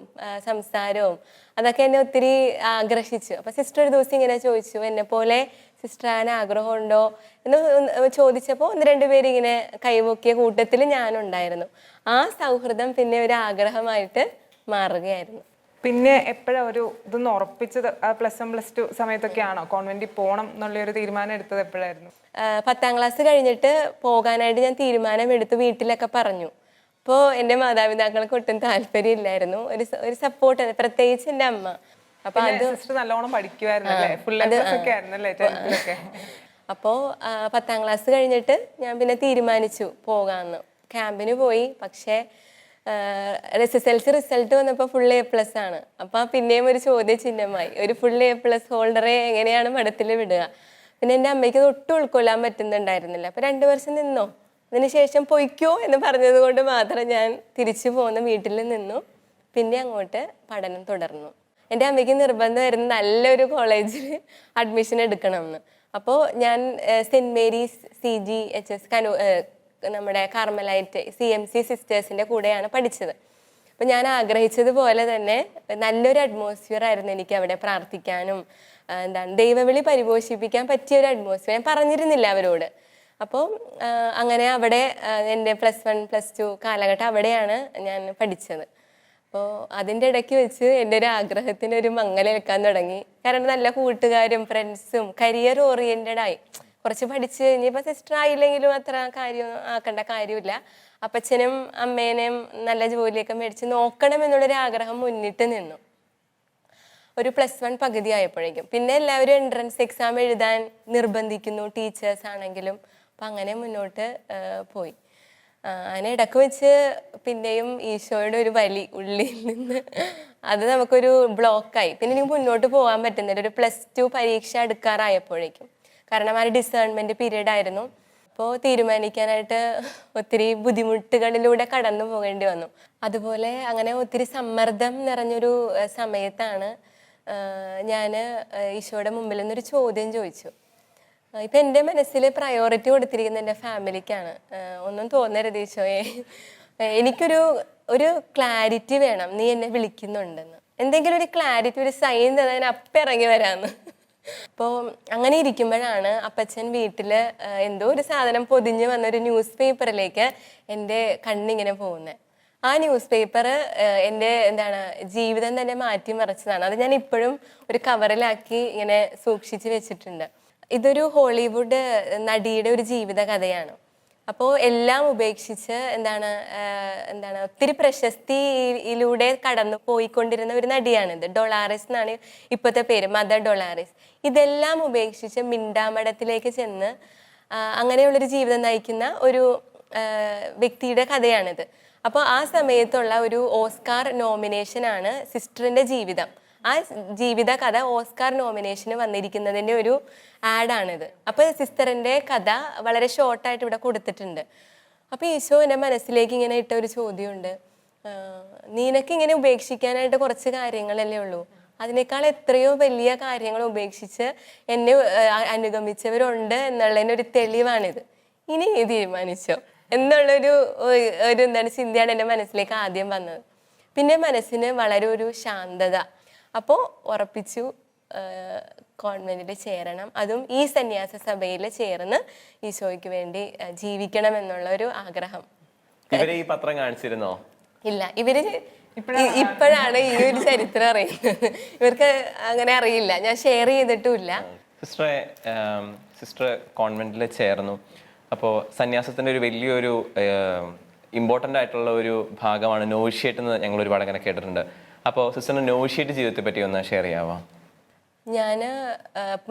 സംസാരവും അതൊക്കെ എന്നെ ഒത്തിരി ആകർഷിച്ചു. അപ്പം സിസ്റ്റർ ഒരു ദിവസം ഇങ്ങനെ ചോദിച്ചു, എന്നെ പോലെ സിസ്റ്റർ ആകാൻ ആഗ്രഹമുണ്ടോ എന്ന് ചോദിച്ചപ്പോൾ 1-2 പേര് ഇങ്ങനെ കൈവക്കിയ കൂട്ടത്തിൽ ഞാനുണ്ടായിരുന്നു. ആ സൗഹൃദം പിന്നെ ഒരു ആഗ്രഹമായിട്ട് മാറുകയായിരുന്നു.
പിന്നെ എപ്പോഴാണ് ഒരു ഇതൊന്ന് ഉറപ്പിച്ചത്? +1 +2 സമയത്തൊക്കെയാണോ കോൺവെന്റിൽ പോകണം എന്നുള്ളൊരു തീരുമാനം എടുത്തത്? എപ്പോഴായിരുന്നു?
10ാം ക്ലാസ് കഴിഞ്ഞിട്ട് പോകാനായിട്ട് ഞാൻ തീരുമാനമെടുത്ത് വീട്ടിലൊക്കെ പറഞ്ഞു. അപ്പോൾ എൻ്റെ മാതാപിതാക്കൾക്ക് ഒട്ടും താല്പര്യമില്ലായിരുന്നു. ഒരു സപ്പോർട്ട്, പ്രത്യേകിച്ച് എൻ്റെ അമ്മ. അപ്പൊ അത്
സിസ്റ്റർ നല്ലോണം പഠിക്കുമായിരുന്നല്ലേ? ഫുൾ എപ്ലസ് ഒക്കെ ആയിരുന്നല്ലേ 10th-ലൊക്കെ?
അപ്പോൾ 10ാം ക്ലാസ് കഴിഞ്ഞിട്ട് ഞാൻ പിന്നെ തീരുമാനിച്ചു പോകാമെന്ന്. ക്യാമ്പിന് പോയി. പക്ഷേ SSLC റിസൾട്ട് വന്നപ്പോൾ ഫുൾ A+ ആണ്. അപ്പോൾ പിന്നെയും ഒരു ചോദ്യചിഹ്നമായി. ഒരു ഫുൾ A+ ഹോൾഡറെ എങ്ങനെയാണ് മഠത്തിൽ വിടുക? പിന്നെ എൻ്റെ അമ്മയ്ക്ക് ഒട്ടും ഉൾക്കൊള്ളാൻ പറ്റുന്നുണ്ടായിരുന്നില്ല. അപ്പോൾ 2 വർഷം നിന്നോ, അതിനുശേഷം പൊയ്ക്കോ എന്ന് പറഞ്ഞത് കൊണ്ട് മാത്രം ഞാൻ തിരിച്ചു പോന്ന വീട്ടിൽ നിന്നു. പിന്നെ അങ്ങോട്ട് പഠനം തുടർന്നു. എൻ്റെ അമ്മയ്ക്ക് നിർബന്ധമായിരുന്നു നല്ലൊരു കോളേജിൽ അഡ്മിഷൻ എടുക്കണമെന്ന്. അപ്പോൾ ഞാൻ സെൻറ്റ് മേരീസ് CGHS നമ്മുടെ കാർമലൈറ്റ് CMC സിസ്റ്റേഴ്സിൻ്റെ കൂടെയാണ് പഠിച്ചത്. അപ്പോൾ ഞാൻ ആഗ്രഹിച്ചതുപോലെ തന്നെ നല്ലൊരു അറ്റ്മോസ്ഫിയർ ആയിരുന്നു എനിക്ക് അവിടെ പ്രാർത്ഥിക്കാനും ദൈവവിളി പരിപോഷിപ്പിക്കാൻ പറ്റിയൊരു അറ്റ്മോസ്ഫിയർ. ഞാൻ പറഞ്ഞിരുന്നില്ല അവരോട്. അപ്പോൾ അങ്ങനെ അവിടെ എൻ്റെ +1 +2 കാലഘട്ടം അവിടെയാണ് ഞാൻ പഠിച്ചത്. അപ്പോൾ അതിൻ്റെ ഇടയ്ക്ക് വെച്ച് എൻ്റെ ഒരു ആഗ്രഹത്തിനൊരു മങ്ങലേൽക്കാൻ തുടങ്ങി. കാരണം നല്ല കൂട്ടുകാരും ഫ്രണ്ട്സും കരിയർ ഓറിയൻറ്റഡായി. കുറച്ച് പഠിച്ച് ഇനിയിപ്പോൾ സിസ്റ്റർ ആയില്ലെങ്കിലും അത്ര ആക്കേണ്ട കാര്യമില്ല. അപ്പച്ചനും അമ്മേനെയും നല്ല ജോലിയൊക്കെ മേടിച്ച് നോക്കണം എന്നുള്ളൊരു ആഗ്രഹം മുന്നിട്ട് നിന്നു. ഒരു +1 പകുതി ആയപ്പോഴേക്കും പിന്നെ എല്ലാവരും എൻട്രൻസ് എക്സാം എഴുതാൻ നിർബന്ധിക്കുന്നു, ടീച്ചേഴ്സ് ആണെങ്കിലും. അപ്പം അങ്ങനെ മുന്നോട്ട് പോയി. അങ്ങനെ ഇടയ്ക്ക് വെച്ച് പിന്നെയും ഈശോയുടെ ഒരു വലി ഉള്ളിൽ നിന്ന് അത് നമുക്കൊരു ബ്ലോക്കായി. പിന്നെ എനിക്ക് മുന്നോട്ട് പോകാൻ പറ്റുന്നില്ല. ഒരു +2 പരീക്ഷ എടുക്കാറായപ്പോഴേക്കും. കാരണം ആ ഡിസേൺമെൻറ്റ് പീരീഡ് ആയിരുന്നു. അപ്പോൾ തീരുമാനിക്കാനായിട്ട് ഒത്തിരി ബുദ്ധിമുട്ടുകളിലൂടെ കടന്നു പോകേണ്ടി വന്നു. അതുപോലെ അങ്ങനെ ഒത്തിരി സമ്മർദ്ദം നിറഞ്ഞൊരു സമയത്താണ് ഞാൻ ഈശോയുടെ മുമ്പിൽ നിന്നൊരു ചോദ്യം ചോദിച്ചു. ഇപ്പൊ എൻ്റെ മനസ്സിൽ പ്രയോറിറ്റി കൊടുത്തിരിക്കുന്നത് എൻ്റെ ഫാമിലിക്കാണ്. ഒന്നും തോന്നരുത് ഈശോയെ, എനിക്കൊരു ക്ലാരിറ്റി വേണം, നീ എന്നെ വിളിക്കുന്നുണ്ടെന്ന്. എന്തെങ്കിലും ഒരു ക്ലാരിറ്റി, ഒരു സൈൻ തന്നെ അപ്പം ഇറങ്ങി വരാമെന്ന്. അപ്പോൾ അങ്ങനെ ഇരിക്കുമ്പോഴാണ് അപ്പച്ചൻ വീട്ടിൽ എന്തോ ഒരു സാധനം പൊതിഞ്ഞ് വന്നൊരു ന്യൂസ് പേപ്പറിലേക്ക് എൻ്റെ കണ്ണിങ്ങനെ പോകുന്നത്. ആ ന്യൂസ് പേപ്പർ എൻ്റെ ജീവിതം തന്നെ മാറ്റിമറിച്ചതാണ്. അത് ഞാൻ ഇപ്പോഴും ഒരു കവറിലാക്കി ഇങ്ങനെ സൂക്ഷിച്ച് വെച്ചിട്ടുണ്ട്. ഇതൊരു ഹോളിവുഡ് നടിയുടെ ഒരു ജീവിത കഥയാണ്. അപ്പോൾ എല്ലാം ഉപേക്ഷിച്ച് ഒത്തിരി പ്രശസ്തിയിലൂടെ കടന്നു പോയിക്കൊണ്ടിരുന്ന ഒരു നടിയാണിത്. ഡൊളാറിസ് എന്നാണ് ഇപ്പോഴത്തെ പേര്, മദർ ഡൊളാറിസ്. ഇതെല്ലാം ഉപേക്ഷിച്ച് മിണ്ടാമഠത്തിലേക്ക് ചെന്ന് അങ്ങനെയുള്ളൊരു ജീവിതം നയിക്കുന്ന ഒരു വ്യക്തിയുടെ കഥയാണിത്. അപ്പോൾ ആ സമയത്തുള്ള ഒരു ഓസ്കാർ നോമിനേഷനാണ് സിസ്റ്ററിൻ്റെ ജീവിതം. ആ ജീവിത കഥ ഓസ്കാർ നോമിനേഷന് വന്നിരിക്കുന്നതിൻ്റെ ഒരു ആഡാണിത്. അപ്പോൾ സിസ്റ്ററിൻ്റെ കഥ വളരെ ഷോർട്ടായിട്ട് ഇവിടെ കൊടുത്തിട്ടുണ്ട്. അപ്പോൾ ഈശോ എൻ്റെ മനസ്സിലേക്ക് ഇങ്ങനെ ഇട്ട ഒരു ചോദ്യമുണ്ട്, നിനക്കിങ്ങനെ ഉപേക്ഷിക്കാനായിട്ട് കുറച്ച് കാര്യങ്ങളല്ലേ ഉള്ളൂ, അതിനേക്കാൾ എത്രയോ വലിയ കാര്യങ്ങൾ ഉപേക്ഷിച്ച് എന്നെ അനുഗമിച്ചവരുണ്ട് എന്നുള്ളതിൻ്റെ ഒരു തെളിവാണിത്. ഇനി നീ തീരുമാനിച്ചോ എന്നുള്ളൊരു ചിന്തയാണ് എൻ്റെ മനസ്സിലേക്ക് ആദ്യം വന്നത്. പിന്നെ മനസ്സിന് വളരെ ഒരു ശാന്തത. അപ്പോൾ ഉറപ്പിച്ചു കോൺവെന്റിൽ ചേരണം, അതും ഈ സന്യാസ സഭയിൽ ചേർന്ന് ഈശോയ്ക്ക് വേണ്ടി ജീവിക്കണം എന്നുള്ള ഒരു ആഗ്രഹം.
ഇവരെ ഈ പത്രം കാണിച്ചിരുന്നോ?
ഇല്ല, ഇവര് ഇപ്പോഴാണ് ഈ ഒരു ചരിത്രം അറിയുന്നത്. ഇവർക്ക് അങ്ങനെ അറിയില്ല, ഞാൻ ഷെയർ ചെയ്തിട്ടുമില്ല.
സിസ്റ്റർ കോൺവെന്റിൽ ചേർന്നു. അപ്പോൾ സന്യാസത്തിൻ്റെ ഒരു വലിയൊരു ഇമ്പോർട്ടൻ്റ് ആയിട്ടുള്ള ഒരു ഭാഗമാണ് നോവിഷ്യേറ്റ് എന്ന് ഞങ്ങൾ ഒരുപാട് അങ്ങനെ കേട്ടിട്ടുണ്ട്. അപ്പോൾ സിസ്റ്ററിൻ്റെ നോവിഷ്യേറ്റ് ജീവിതത്തെ പറ്റി ഒന്ന് ഷെയർ ചെയ്യാമോ?
ഞാൻ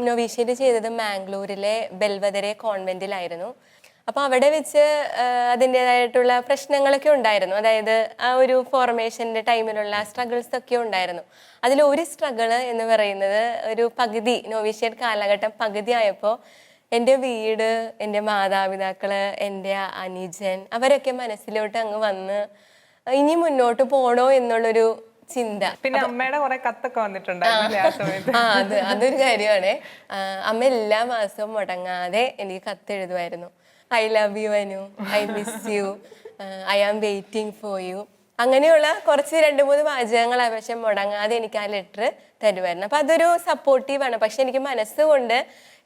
നോവിഷ്യേറ്റ് ചെയ്തത് മാംഗ്ലൂരിലെ ബെൽവദരെ കോൺവെന്റിലായിരുന്നു. അപ്പോൾ അവിടെ വെച്ച് അതിൻ്റെതായിട്ടുള്ള പ്രശ്നങ്ങളൊക്കെ ഉണ്ടായിരുന്നു. അതായത് ആ ഒരു ഫോർമേഷൻ്റെ ടൈമിലുള്ള സ്ട്രഗിൾസ് ഒക്കെ ഉണ്ടായിരുന്നു. അതിലൊരു സ്ട്രഗിള് എന്ന് പറയുന്നത് ഒരു പകുതി നോവിഷ്യേറ്റ് കാലഘട്ടം പകുതി ആയപ്പോൾ എൻ്റെ വീട്, എൻ്റെ മാതാപിതാക്കള്, എൻ്റെ അനുജൻ അവരൊക്കെ മനസ്സിലോട്ട് അങ്ങ് വന്ന് ഇനി മുന്നോട്ട് പോകണോ എന്നുള്ളൊരു ചിന്ത.
പിന്നെ അമ്മയുടെ കുറെ കത്തൊക്കെ വന്നിട്ടുണ്ടായിരുന്നു ആ സമയത്ത്.
അതൊരു കാര്യമാണ്. അമ്മ എല്ലാ മാസവും മുടങ്ങാതെ എനിക്ക് കത്തെഴുതുമായിരുന്നു. I love you Anu, I miss you, I am waiting for you, അങ്ങനെയുള്ള കുറച്ച് 2-3 വാചകങ്ങളാണ്. പക്ഷെ മുടങ്ങാതെ എനിക്ക് ആ ലെറ്റർ തരുമായിരുന്നു. അപ്പം അതൊരു സപ്പോർട്ടീവാണ്. പക്ഷെ എനിക്ക് മനസ്സുകൊണ്ട്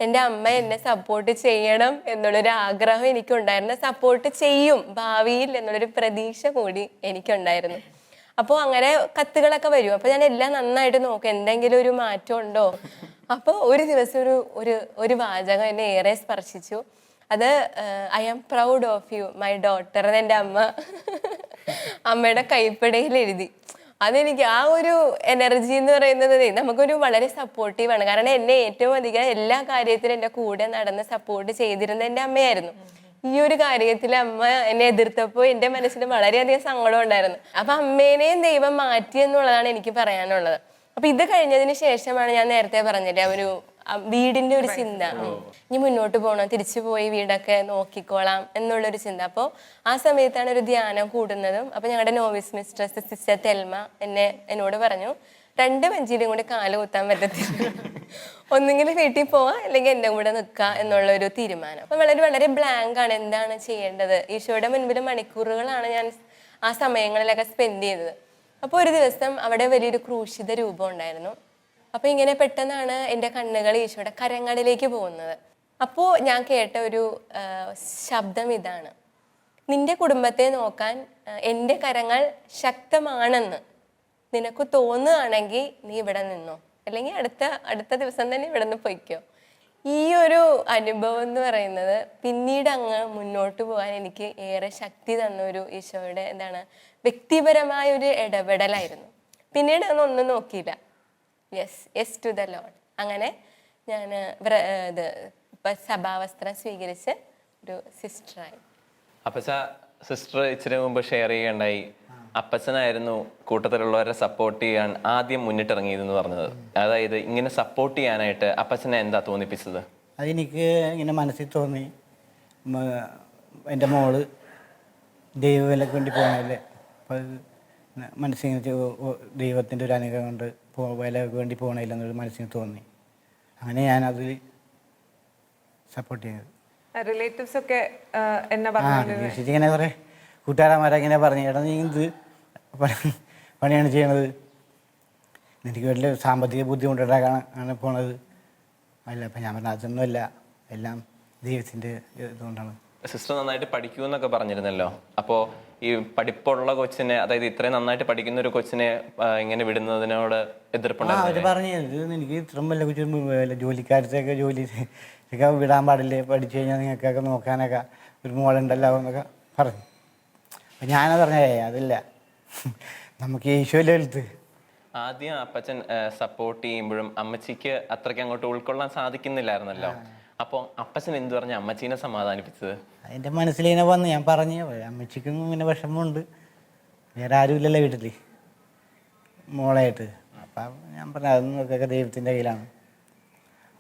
എൻ്റെ അമ്മ എന്നെ സപ്പോർട്ട് ചെയ്യണം എന്നുള്ളൊരു ആഗ്രഹം എനിക്കുണ്ടായിരുന്നു. സപ്പോർട്ട് ചെയ്യും ഭാവിയിൽ എന്നുള്ളൊരു പ്രതീക്ഷ കൂടി എനിക്കുണ്ടായിരുന്നു. അപ്പോൾ അങ്ങനെ കത്തുകളൊക്കെ വരും. അപ്പോൾ ഞാൻ എല്ലാം നന്നായിട്ട് നോക്കും, എന്തെങ്കിലും ഒരു മാറ്റം ഉണ്ടോ. അപ്പോൾ ഒരു ദിവസം ഒരു വാചകം എന്നെ ഏറെ സ്പർശിച്ചു. അത് I am proud of you my daughter എന്ന് എൻ്റെ അമ്മയുടെ കൈപ്പടയിൽ എഴുതി. അതെനിക്ക് ആ ഒരു എനർജി എന്ന് പറയുന്നത് നമുക്കൊരു വളരെ സപ്പോർട്ടീവാണ്. കാരണം എന്നെ ഏറ്റവും അധികം എല്ലാ കാര്യത്തിലും എൻ്റെ കൂടെ നടന്ന് സപ്പോർട്ട് ചെയ്തിരുന്നത് എൻ്റെ അമ്മയായിരുന്നു. ഈ ഒരു കാര്യത്തിൽ അമ്മ എന്നെ എതിർത്തപ്പോൾ എൻ്റെ മനസ്സിൽ വളരെയധികം സങ്കടം ഉണ്ടായിരുന്നു. അപ്പൊ അമ്മേനെയും ദൈവം മാറ്റി എന്നുള്ളതാണ് എനിക്ക് പറയാനുള്ളത്. അപ്പൊ ഇത് കഴിഞ്ഞതിന് ശേഷമാണ് ഞാൻ നേരത്തെ പറഞ്ഞില്ലേ ഒരു വീടിന്റെ ഒരു ചിന്ത, ഇനി മുന്നോട്ട് പോകണം, തിരിച്ചു പോയി വീടൊക്കെ നോക്കിക്കോളാം എന്നുള്ളൊരു ചിന്ത. അപ്പോൾ ആ സമയത്താണ് ഒരു ധ്യാനം കൂടുന്നതും. അപ്പൊ ഞങ്ങളുടെ നോവിസ് മിസ്ട്രസ് സിസ്റ്റർ തെൽമ എന്നോട് പറഞ്ഞു, 2 ബെഞ്ചിലും കൂടി കാല് കുത്താൻ പറ്റത്തില്ല, ഒന്നുകിൽ വീട്ടിൽ പോവാ അല്ലെങ്കിൽ എൻ്റെ കൂടെ നിൽക്കുക എന്നുള്ളൊരു തീരുമാനം. അപ്പൊ വളരെ ബ്ലാങ്ക് ആണ്, എന്താണ് ചെയ്യേണ്ടത്. ഈശോയുടെ മുൻപിൽ മണിക്കൂറുകളാണ് ഞാൻ ആ സമയങ്ങളിലൊക്കെ സ്പെൻഡ് ചെയ്തത്. അപ്പോൾ ഒരു ദിവസം അവിടെ വലിയൊരു ക്രൂശിത രൂപം ഉണ്ടായിരുന്നു. അപ്പോൾ ഇങ്ങനെ പെട്ടെന്നാണ് എൻ്റെ കണ്ണുകൾ ഈശോയുടെ കരങ്ങളിലേക്ക് പോകുന്നത്. അപ്പോൾ ഞാൻ കേട്ട ഒരു ശബ്ദം ഇതാണ്, നിന്റെ കുടുംബത്തെ നോക്കാൻ എൻ്റെ കരങ്ങൾ ശക്തമാണെന്ന് നിനക്ക് തോന്നുകയാണെങ്കിൽ നീ ഇവിടെ നിന്നോ, അല്ലെങ്കിൽ അടുത്ത ദിവസം തന്നെ ഇവിടെ നിന്ന് പൊയ്ക്കോ. ഈ ഒരു അനുഭവം എന്ന് പറയുന്നത് പിന്നീട് അങ്ങ് മുന്നോട്ട് പോകാൻ എനിക്ക് ഏറെ ശക്തി തന്ന ഒരു ഈശോയുടെ വ്യക്തിപരമായ ഒരു ഇടപെടലായിരുന്നു. പിന്നീട് ഒന്നും നോക്കിയില്ല, യെസ് ടു ദ ലോർഡ്. അങ്ങനെ ഞാൻ സഭാവസ്ത്രം സ്വീകരിച്ച് ഒരു സിസ്റ്ററായി.
അപ്പച്ച സിസ്റ്റർ ഇച്ചിരി മുമ്പ് ഷെയർ ചെയ്യേണ്ടായി, അപ്പച്ചനായിരുന്നു കൂട്ടത്തിലുള്ളവരെ സപ്പോർട്ട് ചെയ്യാൻ ആദ്യം മുന്നിട്ടിറങ്ങിയതെന്ന് പറഞ്ഞത്. അതായത് ഇങ്ങനെ സപ്പോർട്ട് ചെയ്യാനായിട്ട് അപ്പച്ചനെ എന്താ തോന്നിപ്പിച്ചത്?
അതെനിക്ക് ഇങ്ങനെ മനസ്സിൽ തോന്നി, എൻ്റെ മോള് ദൈവവിലക്ക് വേണ്ടി പോകണല്ലേ, അപ്പോൾ മനസ്സിൽ ദൈവത്തിൻ്റെ ഒരു അനുഗ്രഹം കൊണ്ട് വിലക്ക് വേണ്ടി പോകണില്ല എന്നൊരു മനസ്സിന് തോന്നി. അങ്ങനെ ഞാനത് സപ്പോർട്ട് ചെയ്യുന്നത്.
റിലേറ്റീവ്സ് ഒക്കെ എന്നാ
ആ
പറഞ്ഞു?
റിലേഷൻഷിപ്പ് ഇങ്ങനെ കുറേ കൂട്ടുകാരന്മാരൊക്കെ ഇങ്ങനെ പറഞ്ഞു, ചേട്ടാ നീ ഇത് പണിയാണ് ചെയ്യണത്, എനിക്ക് വലിയ സാമ്പത്തിക ബുദ്ധിമുട്ടുണ്ടാക്കാണ് പോണത്. അല്ല അപ്പം ഞാൻ പറഞ്ഞ അതൊന്നുമല്ല, എല്ലാം ദൈവത്തിൻ്റെ ഇതുകൊണ്ടാണ്.
സിസ്റ്റർ നന്നായിട്ട് പഠിക്കൂ എന്നൊക്കെ പറഞ്ഞിരുന്നല്ലോ. അപ്പോൾ ഈ പഠിപ്പുള്ള കൊച്ചിനെ, അതായത് ഇത്രയും നന്നായിട്ട് പഠിക്കുന്ന ഒരു കൊച്ചിനെ ഇങ്ങനെ വിടുന്നതിനോട്
അവർ
എതിർപ്പുണ്ടായിരുന്നു?
പറഞ്ഞു ഇത് എനിക്ക് ഇത്രയും വല്ല കൊച്ചു ജോലിക്കാരത്തെയൊക്കെ ജോലിയൊക്കെ വിടാൻ പാടില്ലേ, പഠിച്ചു കഴിഞ്ഞാൽ നിങ്ങൾക്കൊക്കെ നോക്കാനൊക്കെ ഒരു മോളുണ്ടല്ലോ എന്നൊക്കെ പറഞ്ഞു. അപ്പം ഞാനത് പറഞ്ഞേ അതില്ല, നമുക്ക് ഈശോയിലെ വലുത്.
ആദ്യം അപ്പച്ചൻ സപ്പോർട്ട് ചെയ്യുമ്പോഴും അമ്മച്ചിക്ക് അത്രയ്ക്ക് അങ്ങോട്ട് ഉൾക്കൊള്ളാൻ സാധിക്കുന്നില്ലായിരുന്നല്ലോ. അപ്പോൾ അപ്പച്ചൻ എന്ത് പറഞ്ഞ അമ്മച്ചീനെ സമാധാനിപ്പിച്ചത്?
അതിൻ്റെ മനസ്സിലിങ്ങനെ വന്ന് ഞാൻ പറഞ്ഞു, അമ്മച്ചിക്കും ഇങ്ങനെ വിഷമമുണ്ട്, വേറെ ആരുമില്ലല്ലോ വീട്ടിൽ മോളായിട്ട്. അപ്പം ഞാൻ പറഞ്ഞു അതൊക്കെ ദൈവത്തിൻ്റെ കയ്യിലാണ്,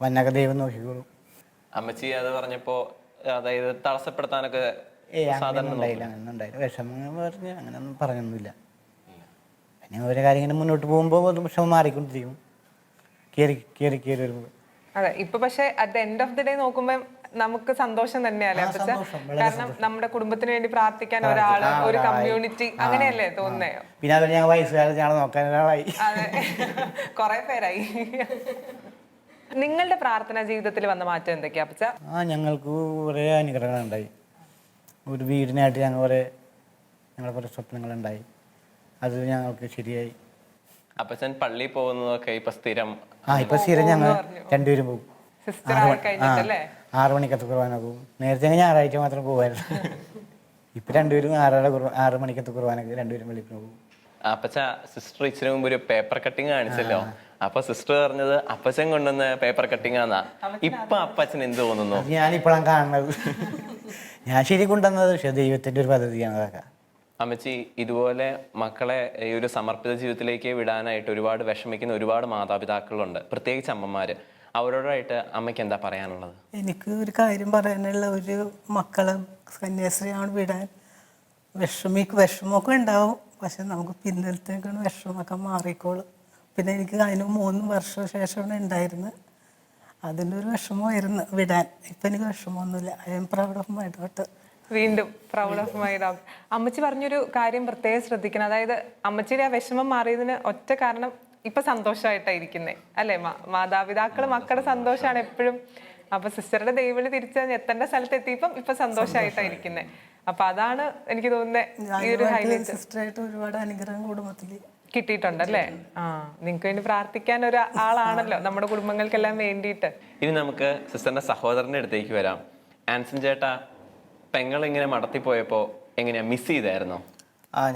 വന്നൊക്കെ ദൈവം നോക്കിക്കോളും.
അമ്മച്ചി അത് പറഞ്ഞപ്പോൾ അതായത് തടസ്സപ്പെടുത്താനൊക്കെ സാധാരണ
ഉണ്ടായില്ല, അങ്ങനെ ഉണ്ടായില്ല. വിഷമം പറഞ്ഞ് അങ്ങനെയൊന്നും പറഞ്ഞൊന്നുമില്ല. പിന്നെ ഓരോ കാര്യം ഇങ്ങനെ മുന്നോട്ട് പോകുമ്പോൾ അത് വിഷമം മാറിക്കൊണ്ടിരിക്കും, കയറി വരുമ്പോൾ.
അതെ, ഇപ്പൊ പക്ഷെ at the end of the day നോക്കുമ്പോ നമുക്ക് സന്തോഷം തന്നെയല്ലേ അപ്പച്ച? കാരണം നമ്മുടെ കുടുംബത്തിന് വേണ്ടി പ്രാർത്ഥിക്കാൻ ഒരാള്, ഒരു കമ്മ്യൂണിറ്റി, അങ്ങനെയല്ലേ തോന്നുന്നേ?
പിന്നെ അതുപോലെ ഞങ്ങൾ വയസ്സുകാലത്ത് ഞങ്ങൾ നോക്കാൻ ഒരാളായി.
അതെ, കുറെ പേരായി. നിങ്ങളുടെ പ്രാർത്ഥനാ ജീവിതത്തിൽ വന്ന മാറ്റം എന്തൊക്കെയാ അപ്പച്ച?
ഞങ്ങൾക്ക് കുറേ അനുഗ്രഹങ്ങളുണ്ടായി. ഒരു വീടിനായിട്ട് ഞങ്ങളെ കുറേ സ്വപ്നങ്ങളുണ്ടായി, അത് ഞങ്ങൾക്ക് ശരിയായി.
അപ്പച്ചൻ പള്ളിയിൽ പോകുന്നതൊക്കെ ഇപ്പൊ സ്ഥിരം?
ഇപ്പൊ സ്ഥിരം ഞങ്ങൾ രണ്ടുപേരും പോകും.
സിസ്റ്റർ കഴിഞ്ഞിട്ടല്ലേ?
6 മണിക്കത്തെ കുർബാന പോകും. നേരത്തെ ഞായറാഴ്ച മാത്രം പോകുമായിരുന്നു. ഇപ്പൊ രണ്ടുപേരും 6 മണിക്കത്തെ കുർബാനക്ക് രണ്ടുപേരും വെളിപ്പിന് പോകും.
അപ്പച്ച സിസ്റ്റർ ഇച്ചിരി മുമ്പ് ഒരു പേപ്പർ കട്ടിങ് കാണിച്ചല്ലോ. അപ്പൊ സിസ്റ്റർ പറഞ്ഞത് അപ്പച്ചൻ കൊണ്ടുവന്ന പേപ്പർ കട്ടിങ് ആന്നാ. ഇപ്പൊ അപ്പച്ചൻ എന്ത് തോന്നുന്നു?
ഞാനിപ്പോഴാണ് കാണുന്നത്. ഞാൻ ശരി കൊണ്ടുവന്നത്, പക്ഷെ ദൈവത്തിന്റെ ഒരു പദ്ധതിയാണ് അതൊക്കെ.
അമ്മച്ചി, ഇതുപോലെ മക്കളെ ഈ ഒരു സമർപ്പിത ജീവിതത്തിലേക്ക് വിടാനായിട്ട് ഒരുപാട് വിഷമിക്കുന്ന ഒരുപാട് മാതാപിതാക്കളുണ്ട്, പ്രത്യേകിച്ച് അമ്മമാര്. അവരോടായിട്ട് അമ്മയ്ക്ക് എന്താ പറയാനുള്ളത്?
എനിക്ക് ഒരു കാര്യം പറയാനുള്ള, ഒരു മക്കളെ കന്യാസ്ത്രീയാണ് വിടാൻ വിഷമമൊക്കെ ഉണ്ടാവും, പക്ഷെ നമുക്ക് പിന്നലത്തേക്കാണ് വിഷമമൊക്കെ മാറിക്കോളും. പിന്നെ എനിക്ക് അതിന് 3 വർഷം ശേഷമാണ് ഉണ്ടായിരുന്നത്, അതിൻ്റെ ഒരു വിഷമമായിരുന്നു വിടാൻ. ഇപ്പം എനിക്ക് വിഷമമൊന്നുമില്ല. I am proud of my daughter.
വീണ്ടും പ്രൗഡ് ഓഫ് മൈ ഡോട്ടർ. അമ്മച്ചി പറഞ്ഞൊരു കാര്യം പ്രത്യേകം ശ്രദ്ധിക്കണം. അതായത് അമ്മച്ചിയുടെ ആ വിഷമം മാറിയതിന് ഒറ്റ കാരണം ഇപ്പൊ സന്തോഷമായിട്ടായിരിക്കുന്നേ അല്ലേ? മാതാപിതാക്കള് മക്കളുടെ സന്തോഷമാണ് എപ്പോഴും. അപ്പൊ സിസ്റ്ററുടെ ദൈവവിളി തിരിച്ചറിഞ്ഞ് എത്തേണ്ട സ്ഥലത്ത് എത്തിയപ്പം ഇപ്പൊ സന്തോഷമായിട്ടായിരിക്കുന്നേ. അപ്പൊ അതാണ് എനിക്ക് തോന്നുന്നത് ഈ ഒരു ഹൈലൈറ്റ്.
സിസ്റ്ററായിട്ട് ഒരുപാട് അനുഗ്രഹം കുടുംബത്തിൽ
കിട്ടിയിട്ടുണ്ടല്ലേ? നിങ്ങൾക്ക് വേണ്ടി പ്രാർത്ഥിക്കാൻ ഒരു ആളാണല്ലോ നമ്മുടെ കുടുംബങ്ങൾക്കെല്ലാം വേണ്ടിയിട്ട്.
ഇനി നമുക്ക് സിസ്റ്ററിന്റെ സഹോദരന്റെ അടുത്തേക്ക് വരാം. ആൻസൺ ചേട്ടാ, പെങ്ങളിങ്ങനെ മടത്തിപ്പോയപ്പോ എങ്ങനെയാ, മിസ് ചെയ്തായിരുന്നോ?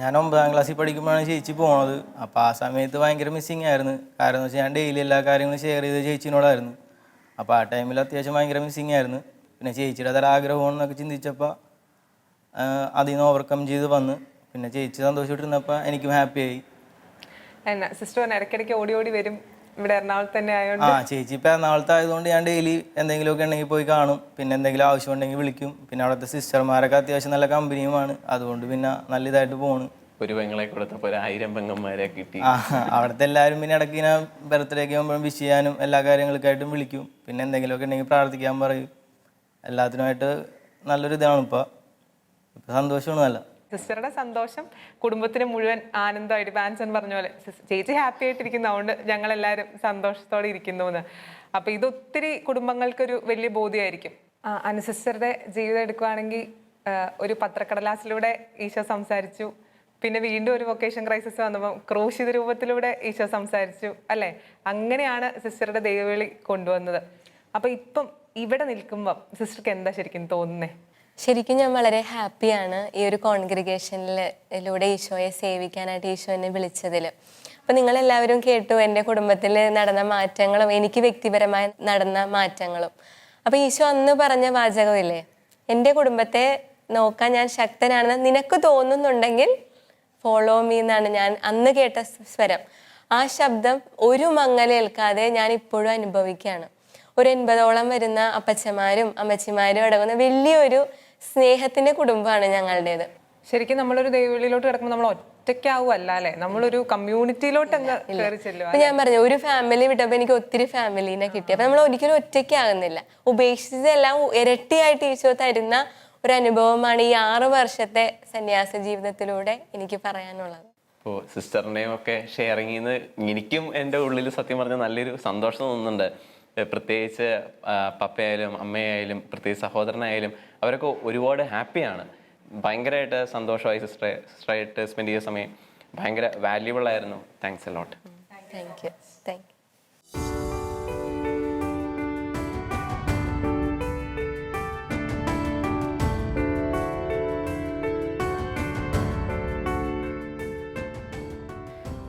ഞാൻ 9ാം ക്ലാസ്സിൽ പഠിക്കുമ്പോഴാണ് ചേച്ചി പോണത്. അപ്പോൾ ആ സമയത്ത് ഭയങ്കര മിസ്സിങ് ആയിരുന്നു. കാരണം എന്ന് വെച്ചാൽ ഞാൻ ഡെയിലി എല്ലാ കാര്യങ്ങളും ഷെയർ ചെയ്ത് ചേച്ചിനോടായിരുന്നു. അപ്പോൾ ആ ടൈമിൽ അത്യാവശ്യം ഭയങ്കര മിസ്സിങ് ആയിരുന്നു. പിന്നെ ചേച്ചിയുടെ അതൊരു ആഗ്രഹമാണെന്നൊക്കെ ചിന്തിച്ചപ്പോൾ അതിൽ നിന്ന് ഓവർകം ചെയ്ത് വന്ന് പിന്നെ ചേച്ചി സന്തോഷമായിട്ടിരുന്നപ്പോൾ എനിക്കും ഹാപ്പിയായി.
എന്നാ സിസ്റ്റർ ഇടയ്ക്കിടയ്ക്ക് ഓടി ഓടി വരും ഇവിടെ എറണാകുളത്ത് തന്നെ ആയതുകൊണ്ട്?
ചേച്ചി ഇപ്പം എറണാകുളത്ത് ആയതുകൊണ്ട് ഞാൻ ഡെയിലി എന്തെങ്കിലുമൊക്കെ ഉണ്ടെങ്കിൽ പോയി കാണും. പിന്നെ എന്തെങ്കിലും ആവശ്യം ഉണ്ടെങ്കിൽ വിളിക്കും. പിന്നെ അവിടുത്തെ സിസ്റ്റർമാരൊക്കെ അത്യാവശ്യം നല്ല കമ്പനിയുമാണ്, അതുകൊണ്ട് പിന്നെ നല്ല ഇതായിട്ട് പോണ്.
ഒരു പെങ്ങളെ കൊടുത്തപ്പോൾ 1000 പെങ്ങന്മാരെ കിട്ടി.
അവിടുത്തെ എല്ലാവരും പിന്നെ ഇടയ്ക്ക് ഞാൻ ബർത്ത്ഡേക്ക് ആകുമ്പോഴും വിഷ് ചെയ്യാനും എല്ലാ കാര്യങ്ങൾക്കായിട്ടും വിളിക്കും. പിന്നെ എന്തെങ്കിലുമൊക്കെ ഉണ്ടെങ്കിൽ പ്രാർത്ഥിക്കാൻ പറയും. എല്ലാത്തിനുമായിട്ട് നല്ലൊരു ഇതാണ് ഇപ്പം സന്തോഷമാണ്. നല്ല
സിസ്റ്ററുടെ സന്തോഷം കുടുംബത്തിന് മുഴുവൻ ആനന്ദമായിട്ട്. ആൻസൺ പറഞ്ഞ പോലെ ചേച്ചി ഹാപ്പി ആയിട്ടിരിക്കുന്നതുകൊണ്ട് ഞങ്ങളെല്ലാവരും സന്തോഷത്തോടെ ഇരിക്കുന്നു എന്ന്. അപ്പൊ ഇത് ഒത്തിരി കുടുംബങ്ങൾക്കൊരു വലിയ ബോധ്യമായിരിക്കും. അനു സിസ്റ്ററുടെ ജീവിതം എടുക്കുകയാണെങ്കിൽ ഒരു പത്രക്കടലാസിലൂടെ ഈശോ സംസാരിച്ചു, പിന്നെ വീണ്ടും ഒരു വൊക്കേഷൻ ക്രൈസിസ് വന്നപ്പോൾ ക്രൂശിത രൂപത്തിലൂടെ ഈശോ സംസാരിച്ചു അല്ലേ? അങ്ങനെയാണ് സിസ്റ്ററുടെ ദൈവവിളി കൊണ്ടുവന്നത്. അപ്പൊ ഇപ്പം ഇവിടെ നിൽക്കുമ്പം സിസ്റ്റർക്ക് എന്താ ശരിക്കും തോന്നുന്നേ?
ശരിക്കും ഞാൻ വളരെ ഹാപ്പിയാണ് ഈ ഒരു കോൺഗ്രിഗേഷനിലൂടെ ഈശോയെ സേവിക്കാനായിട്ട് ഈശോ എന്നെ വിളിച്ചതിൽ. അപ്പം നിങ്ങളെല്ലാവരും കേട്ടു എൻ്റെ കുടുംബത്തിൽ നടന്ന മാറ്റങ്ങളും എനിക്ക് വ്യക്തിപരമായി നടന്ന മാറ്റങ്ങളും. അപ്പം ഈശോ അന്ന് പറഞ്ഞ വാചകമില്ലേ, എൻ്റെ കുടുംബത്തെ നോക്കാൻ ഞാൻ ശക്തനാണെന്ന് നിനക്ക് തോന്നുന്നുണ്ടെങ്കിൽ ഫോളോ മീ എന്നാണ് ഞാൻ അന്ന് കേട്ട സ്വരം. ആ ശബ്ദം ഒരു മങ്ങലേൽക്കാതെ ഞാൻ ഇപ്പോഴും അനുഭവിക്കുകയാണ്. ഒരു 80ഓളം വരുന്ന അപ്പച്ചമാരും അമ്മച്ചിമാരും അടങ്ങുന്ന വലിയൊരു സ്നേഹത്തിന്റെ കുടുംബമാണ് ഞങ്ങളുടേത്.
ശരിക്കും നമ്മളൊരു ദൈവവിളിയിലോട്ട് കിടക്കുമ്പോൾ നമ്മൾ ഒറ്റയ്ക്കാവല്ല അല്ലെ, നമ്മളൊരു കമ്മ്യൂണിറ്റിയിലോട്ട് അങ്ങ് കയറി ചെല്ലുക.
ഇപ്പൊ ഞാൻ പറഞ്ഞു ഒരു ഫാമിലി വിട്ടപ്പോ എനിക്ക് ഒത്തിരി ഫാമിലിനെ കിട്ടി. അപ്പൊ നമ്മൾ ഒരിക്കലും ഒറ്റയ്ക്കാകുന്നില്ല. ഉപേക്ഷിച്ചതെല്ലാം ഇരട്ടിയായിട്ട് ഈശോ തരുന്ന ഒരു അനുഭവമാണ് ഈ 6 വർഷത്തെ സന്യാസ ജീവിതത്തിലൂടെ എനിക്ക് പറയാനുള്ളത്.
ഇപ്പോൾ സിസ്റ്ററിൻ്റെയും ഒക്കെ ഷെയറിങ്ങിൽ നിന്ന് എനിക്കും എൻ്റെ ഉള്ളിൽ സത്യം പറഞ്ഞാൽ നല്ലൊരു സന്തോഷം തോന്നുന്നുണ്ട്. പ്രത്യേകിച്ച് പപ്പയായാലും അമ്മയായാലും പ്രത്യേകിച്ച് സഹോദരനായാലും അവരൊക്കെ ഒരുപാട് ഹാപ്പിയാണ്. ഭയങ്കരമായിട്ട് സന്തോഷമായി സിസ്റ്ററായിട്ട് സ്പെൻഡ് ചെയ്ത സമയം ഭയങ്കര വാല്യുബിൾ ആയിരുന്നു. Thanks a lot.
Thank you. Thank you.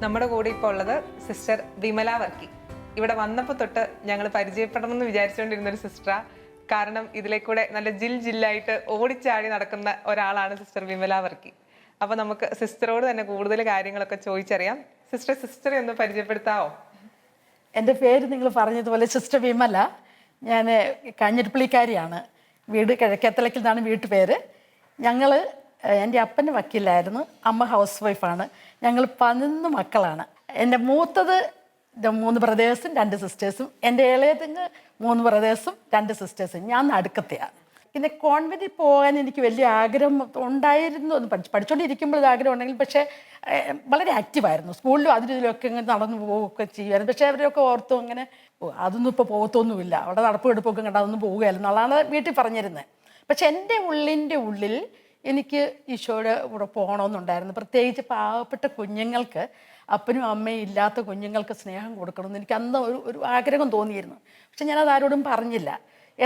നമ്മുടെ കൂടെ ഇപ്പോൾ ഉള്ളത് സിസ്റ്റർ വിമല വർക്കി. ഇവിടെ വന്നപ്പോൾ തൊട്ട് ഞങ്ങൾ പരിചയപ്പെടണം എന്ന് വിചാരിച്ചുകൊണ്ടിരുന്ന ഒരു സിസ്റ്ററാ. കാരണം ഇതിലേക്കൂടെ നല്ല ജില്ലായിട്ട് ഓടിച്ചാടി നടക്കുന്ന ഒരാളാണ് സിസ്റ്റർ വിമല വർക്കി. അപ്പൊ നമുക്ക് സിസ്റ്ററോട് തന്നെ കൂടുതൽ കാര്യങ്ങളൊക്കെ ചോദിച്ചറിയാം. സിസ്റ്ററെ ഒന്ന് പരിചയപ്പെടുത്താവോ?
എൻ്റെ പേര് നിങ്ങൾ പറഞ്ഞതുപോലെ സിസ്റ്റർ വിമല. ഞാൻ കാഞ്ഞിരപ്പള്ളിക്കാരിയാണ്. വീട് കിഴക്കേത്തലക്കിൽ നിന്നാണ് വീട്ടുപേര്. ഞങ്ങൾ എൻ്റെ അപ്പൻ്റെ വക്കീലായിരുന്നു, അമ്മ ഹൗസ് വൈഫാണ്. ഞങ്ങൾ 11 മക്കളാണ്. എൻ്റെ മൂത്തത് 3 ബ്രദേഴ്സും 2 സിസ്റ്റേഴ്സും. എൻ്റെ ഇളയതിന് 3 ബ്രദേഴ്സും 2 സിസ്റ്റേഴ്സും. ഞാൻ നടുക്കത്തെയാണ്. പിന്നെ കോൺവെൻറ്റിൽ പോകാൻ എനിക്ക് വലിയ ആഗ്രഹം ഉണ്ടായിരുന്നു. ഒന്ന് പഠിച്ചുകൊണ്ടിരിക്കുമ്പോൾ ഇത് ആഗ്രഹം ഉണ്ടെങ്കിൽ, പക്ഷേ വളരെ ആക്റ്റീവായിരുന്നു. സ്കൂളിലും അതിലും ഇതിലൊക്കെ ഇങ്ങനെ നടന്നു പോവുകയൊക്കെ ചെയ്യുമായിരുന്നു. പക്ഷേ അവരൊക്കെ ഓർത്തും അങ്ങനെ അതൊന്നും ഇപ്പോൾ പോകത്തൊന്നുമില്ല, അവിടെ നടപ്പ് എടുപ്പൊക്കെ കണ്ട അതൊന്നും പോവുകയല്ല എന്നുള്ളതാണ് വീട്ടിൽ പറഞ്ഞിരുന്നത്. പക്ഷെ എൻ്റെ ഉള്ളിൽ എനിക്ക് ഈശോയുടെ കൂടെ പോകണമെന്നുണ്ടായിരുന്നു. പ്രത്യേകിച്ച് പാവപ്പെട്ട കുഞ്ഞുങ്ങൾക്ക്, അപ്പനും അമ്മയും ഇല്ലാത്ത കുഞ്ഞുങ്ങൾക്ക് സ്നേഹം കൊടുക്കണമെന്ന് എനിക്ക് അന്ന് ഒരു ആഗ്രഹം തോന്നിയിരുന്നു. പക്ഷെ ഞാനത് ആരോടും പറഞ്ഞില്ല.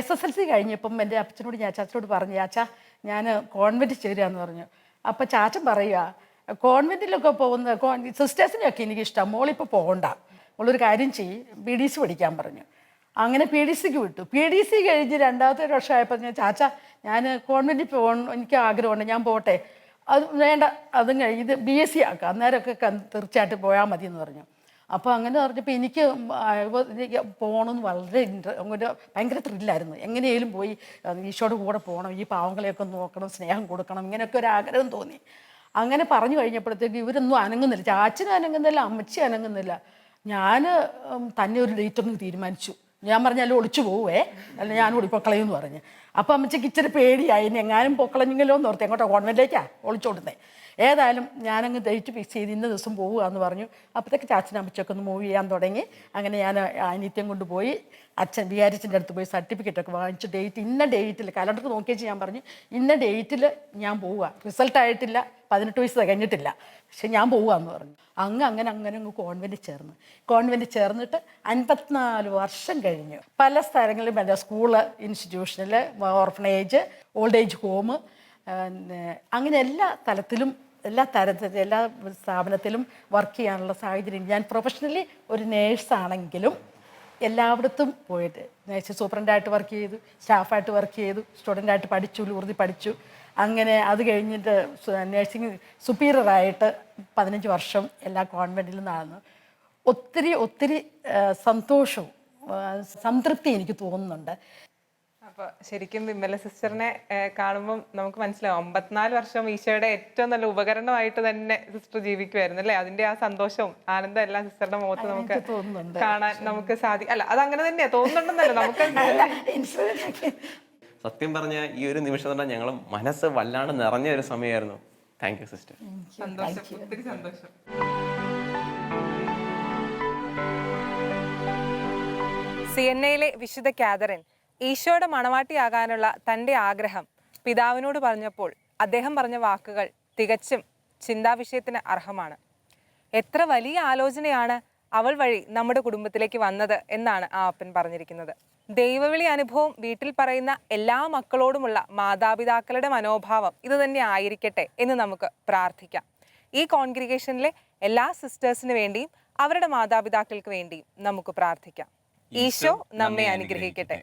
SSLC കഴിഞ്ഞപ്പം എൻ്റെ അച്ഛനോട് ചാച്ചനോട് പറഞ്ഞു, ചാച്ചാ ഞാൻ കോൺവെൻറ്റ് ചേരുകയെന്ന് പറഞ്ഞു. അപ്പം ചാച്ചൻ പറയുക, കോൺവെൻറ്റിലൊക്കെ പോകുന്ന സിസ്റ്റേഴ്സിനെയൊക്കെ എനിക്കിഷ്ടം, മോളിപ്പോൾ പോകണ്ട, മോളൊരു കാര്യം ചെയ്യ്, BDC പഠിക്കാൻ പറഞ്ഞു. അങ്ങനെ PDCക്ക് വിട്ടു. PDC കഴിഞ്ഞ് 2ാമത്തെ വർഷമായപ്പോൾ ഞാൻ ചാച്ചാ ഞാൻ കോൺവെൻറ്റിൽ പോകണം, എനിക്ക് ആഗ്രഹമുണ്ട്, ഞാൻ പോട്ടെ. അത് വേണ്ട, അതും കഴിഞ്ഞ് ഇത് BSc ആക്കാം, അന്നേരമൊക്കെ തീർച്ചയായിട്ടും പോയാൽ മതി എന്ന് പറഞ്ഞു. അപ്പോൾ അങ്ങനെ പറഞ്ഞപ്പോൾ എനിക്ക് പോകണമെന്ന് വളരെ ഭയങ്കര ത്രില്ലായിരുന്നു. എങ്ങനെയും പോയി ഈശോയുടെ കൂടെ പോകണം, ഈ പാവങ്ങളെയൊക്കെ നോക്കണം, സ്നേഹം കൊടുക്കണം, ഇങ്ങനെയൊക്കെ ഒരു ആഗ്രഹം തോന്നി. അങ്ങനെ പറഞ്ഞു കഴിഞ്ഞപ്പോഴത്തേക്ക് ഇവരൊന്നും അനങ്ങുന്നില്ല. ചാച്ചനും അനങ്ങുന്നില്ല, അമ്മച്ചി അനങ്ങുന്നില്ല. ഞാൻ തന്നെ ഒരു ഡേറ്റ് ഒന്ന് തീരുമാനിച്ചു. ഞാൻ പറഞ്ഞാലും ഒളിച്ചു പോവേ, അല്ല ഞാൻ പൊക്കളയെന്ന് പറഞ്ഞ്. അപ്പോൾ അമ്മച്ചക്ക് ഇച്ചിരി പേടിയായി, എങ്ങാനും പൊക്കളഞ്ഞെങ്കിലോ എന്ന് ഓർത്ത്. എങ്ങോട്ടോ കോൺവെൻറ്റിലേക്കാണ് ഒളിച്ചോടുന്നത്. ഏതായാലും ഞാനങ്ങ് ഡേറ്റ് ഫിക്സ് ചെയ്ത് ഇന്ന ദിവസം പോവുക എന്ന് പറഞ്ഞു. അപ്പോഴത്തേക്ക് ചാച്ചനും അമ്മച്ചൊക്കെ ഒന്ന് മൂവ് ചെയ്യാൻ തുടങ്ങി. അങ്ങനെ ഞാൻ അനിത്യം കൊണ്ടുപോയി അച്ഛൻ വികാരിച്ചൻ്റെ അടുത്ത് പോയി സർട്ടിഫിക്കറ്റൊക്കെ വാങ്ങിച്ച് ഇന്ന ഡേറ്റിൽ കലണ്ടർ നോക്കിയേച്ച് ഞാൻ പറഞ്ഞു, ഇന്ന ഡേറ്റിൽ ഞാൻ പോവുക, റിസൾട്ടായിട്ടില്ല, 18 വയസ്സ് തികഞ്ഞിട്ടില്ല, പക്ഷെ ഞാൻ പോവുകയെന്ന് പറഞ്ഞു. അങ്ങനെ കോൺവെൻറ്റ് ചേർന്നിട്ട് 54 വർഷം കഴിഞ്ഞു. പല സ്ഥലങ്ങളിലും എൻ്റെ സ്കൂള്, ഇൻസ്റ്റിറ്റ്യൂഷനിൽ, ഓർഫനേജ്, ഓൾഡ് ഏജ് ഹോം, അങ്ങനെ എല്ലാ തരത്തിലും എല്ലാ സ്ഥാപനത്തിലും വർക്ക് ചെയ്യാനുള്ള സാഹചര്യം. ഞാൻ പ്രൊഫഷണലി ഒരു നേഴ്സാണെങ്കിലും എല്ലായിടത്തും പോയിട്ട് നേഴ്സ് സൂപ്രണ്ടായിട്ട് വർക്ക് ചെയ്തു, സ്റ്റാഫായിട്ട് വർക്ക് ചെയ്തു, സ്റ്റുഡൻ്റായിട്ട് പഠിച്ചു, ലൂർദി പഠിച്ചു. അങ്ങനെ അത് കഴിഞ്ഞിട്ട് നേഴ്സിംഗ് സുപ്പീരിയറായിട്ട് 15 വർഷം എല്ലാ കോൺവെൻറ്റിലും നടന്നു. ഒത്തിരി സന്തോഷവും സംതൃപ്തി എനിക്ക് തോന്നുന്നുണ്ട്.
അപ്പൊ ശരിക്കും വിമല സിസ്റ്ററിനെ കാണുമ്പോൾ നമുക്ക് മനസ്സിലാവും 54 വർഷം ഈശോയുടെ ഏറ്റവും നല്ല ഉപകരണമായിട്ട് തന്നെ സിസ്റ്റർ ജീവിക്കുമായിരുന്നു അല്ലേ. അതിന്റെ ആ സന്തോഷവും ആനന്ദം എല്ലാം സിസ്റ്ററുടെ മുഖത്ത് നമുക്ക് കാണാൻ നമുക്ക് അല്ല അത് അങ്ങനെ തന്നെയാ തോന്നുന്നുണ്ടെന്നല്ലോ നമുക്ക്.
സത്യം പറഞ്ഞ ഈ ഒരു നിമിഷം തന്നെ ഞങ്ങൾ മനസ്സ് വല്ലാണ്ട് നിറഞ്ഞ ഒരു സമയമായിരുന്നു. Thank you sister.
സന്തോഷം, ഒത്തിരി സന്തോഷം. സിയന്നയിലെ വിശുദ്ധ കാതറിൻ ഈശോയുടെ മണവാട്ടിയാകാനുള്ള തൻ്റെ ആഗ്രഹം പിതാവിനോട് പറഞ്ഞപ്പോൾ അദ്ദേഹം പറഞ്ഞ വാക്കുകൾ തികച്ചും ചിന്താവിഷയത്തിന് അർഹമാണ്. എത്ര വലിയ ആലോചനയാണ് അവൾ വഴി നമ്മുടെ കുടുംബത്തിലേക്ക് വന്നത് എന്നാണ് ആ അപ്പൻ പറഞ്ഞിരിക്കുന്നത്. ദൈവവിളി അനുഭവം വീട്ടിൽ പറയുന്ന എല്ലാ മക്കളോടുമുള്ള മാതാപിതാക്കളുടെ മനോഭാവം ഇത് തന്നെ ആയിരിക്കട്ടെ എന്ന് നമുക്ക് പ്രാർത്ഥിക്കാം. ഈ കോൺഗ്രിഗേഷനിലെ എല്ലാ സിസ്റ്റേഴ്സിന് വേണ്ടിയും അവരുടെ മാതാപിതാക്കൾക്ക് വേണ്ടിയും നമുക്ക് പ്രാർത്ഥിക്കാം. ഈശോ നമ്മെ അനുഗ്രഹിക്കട്ടെ.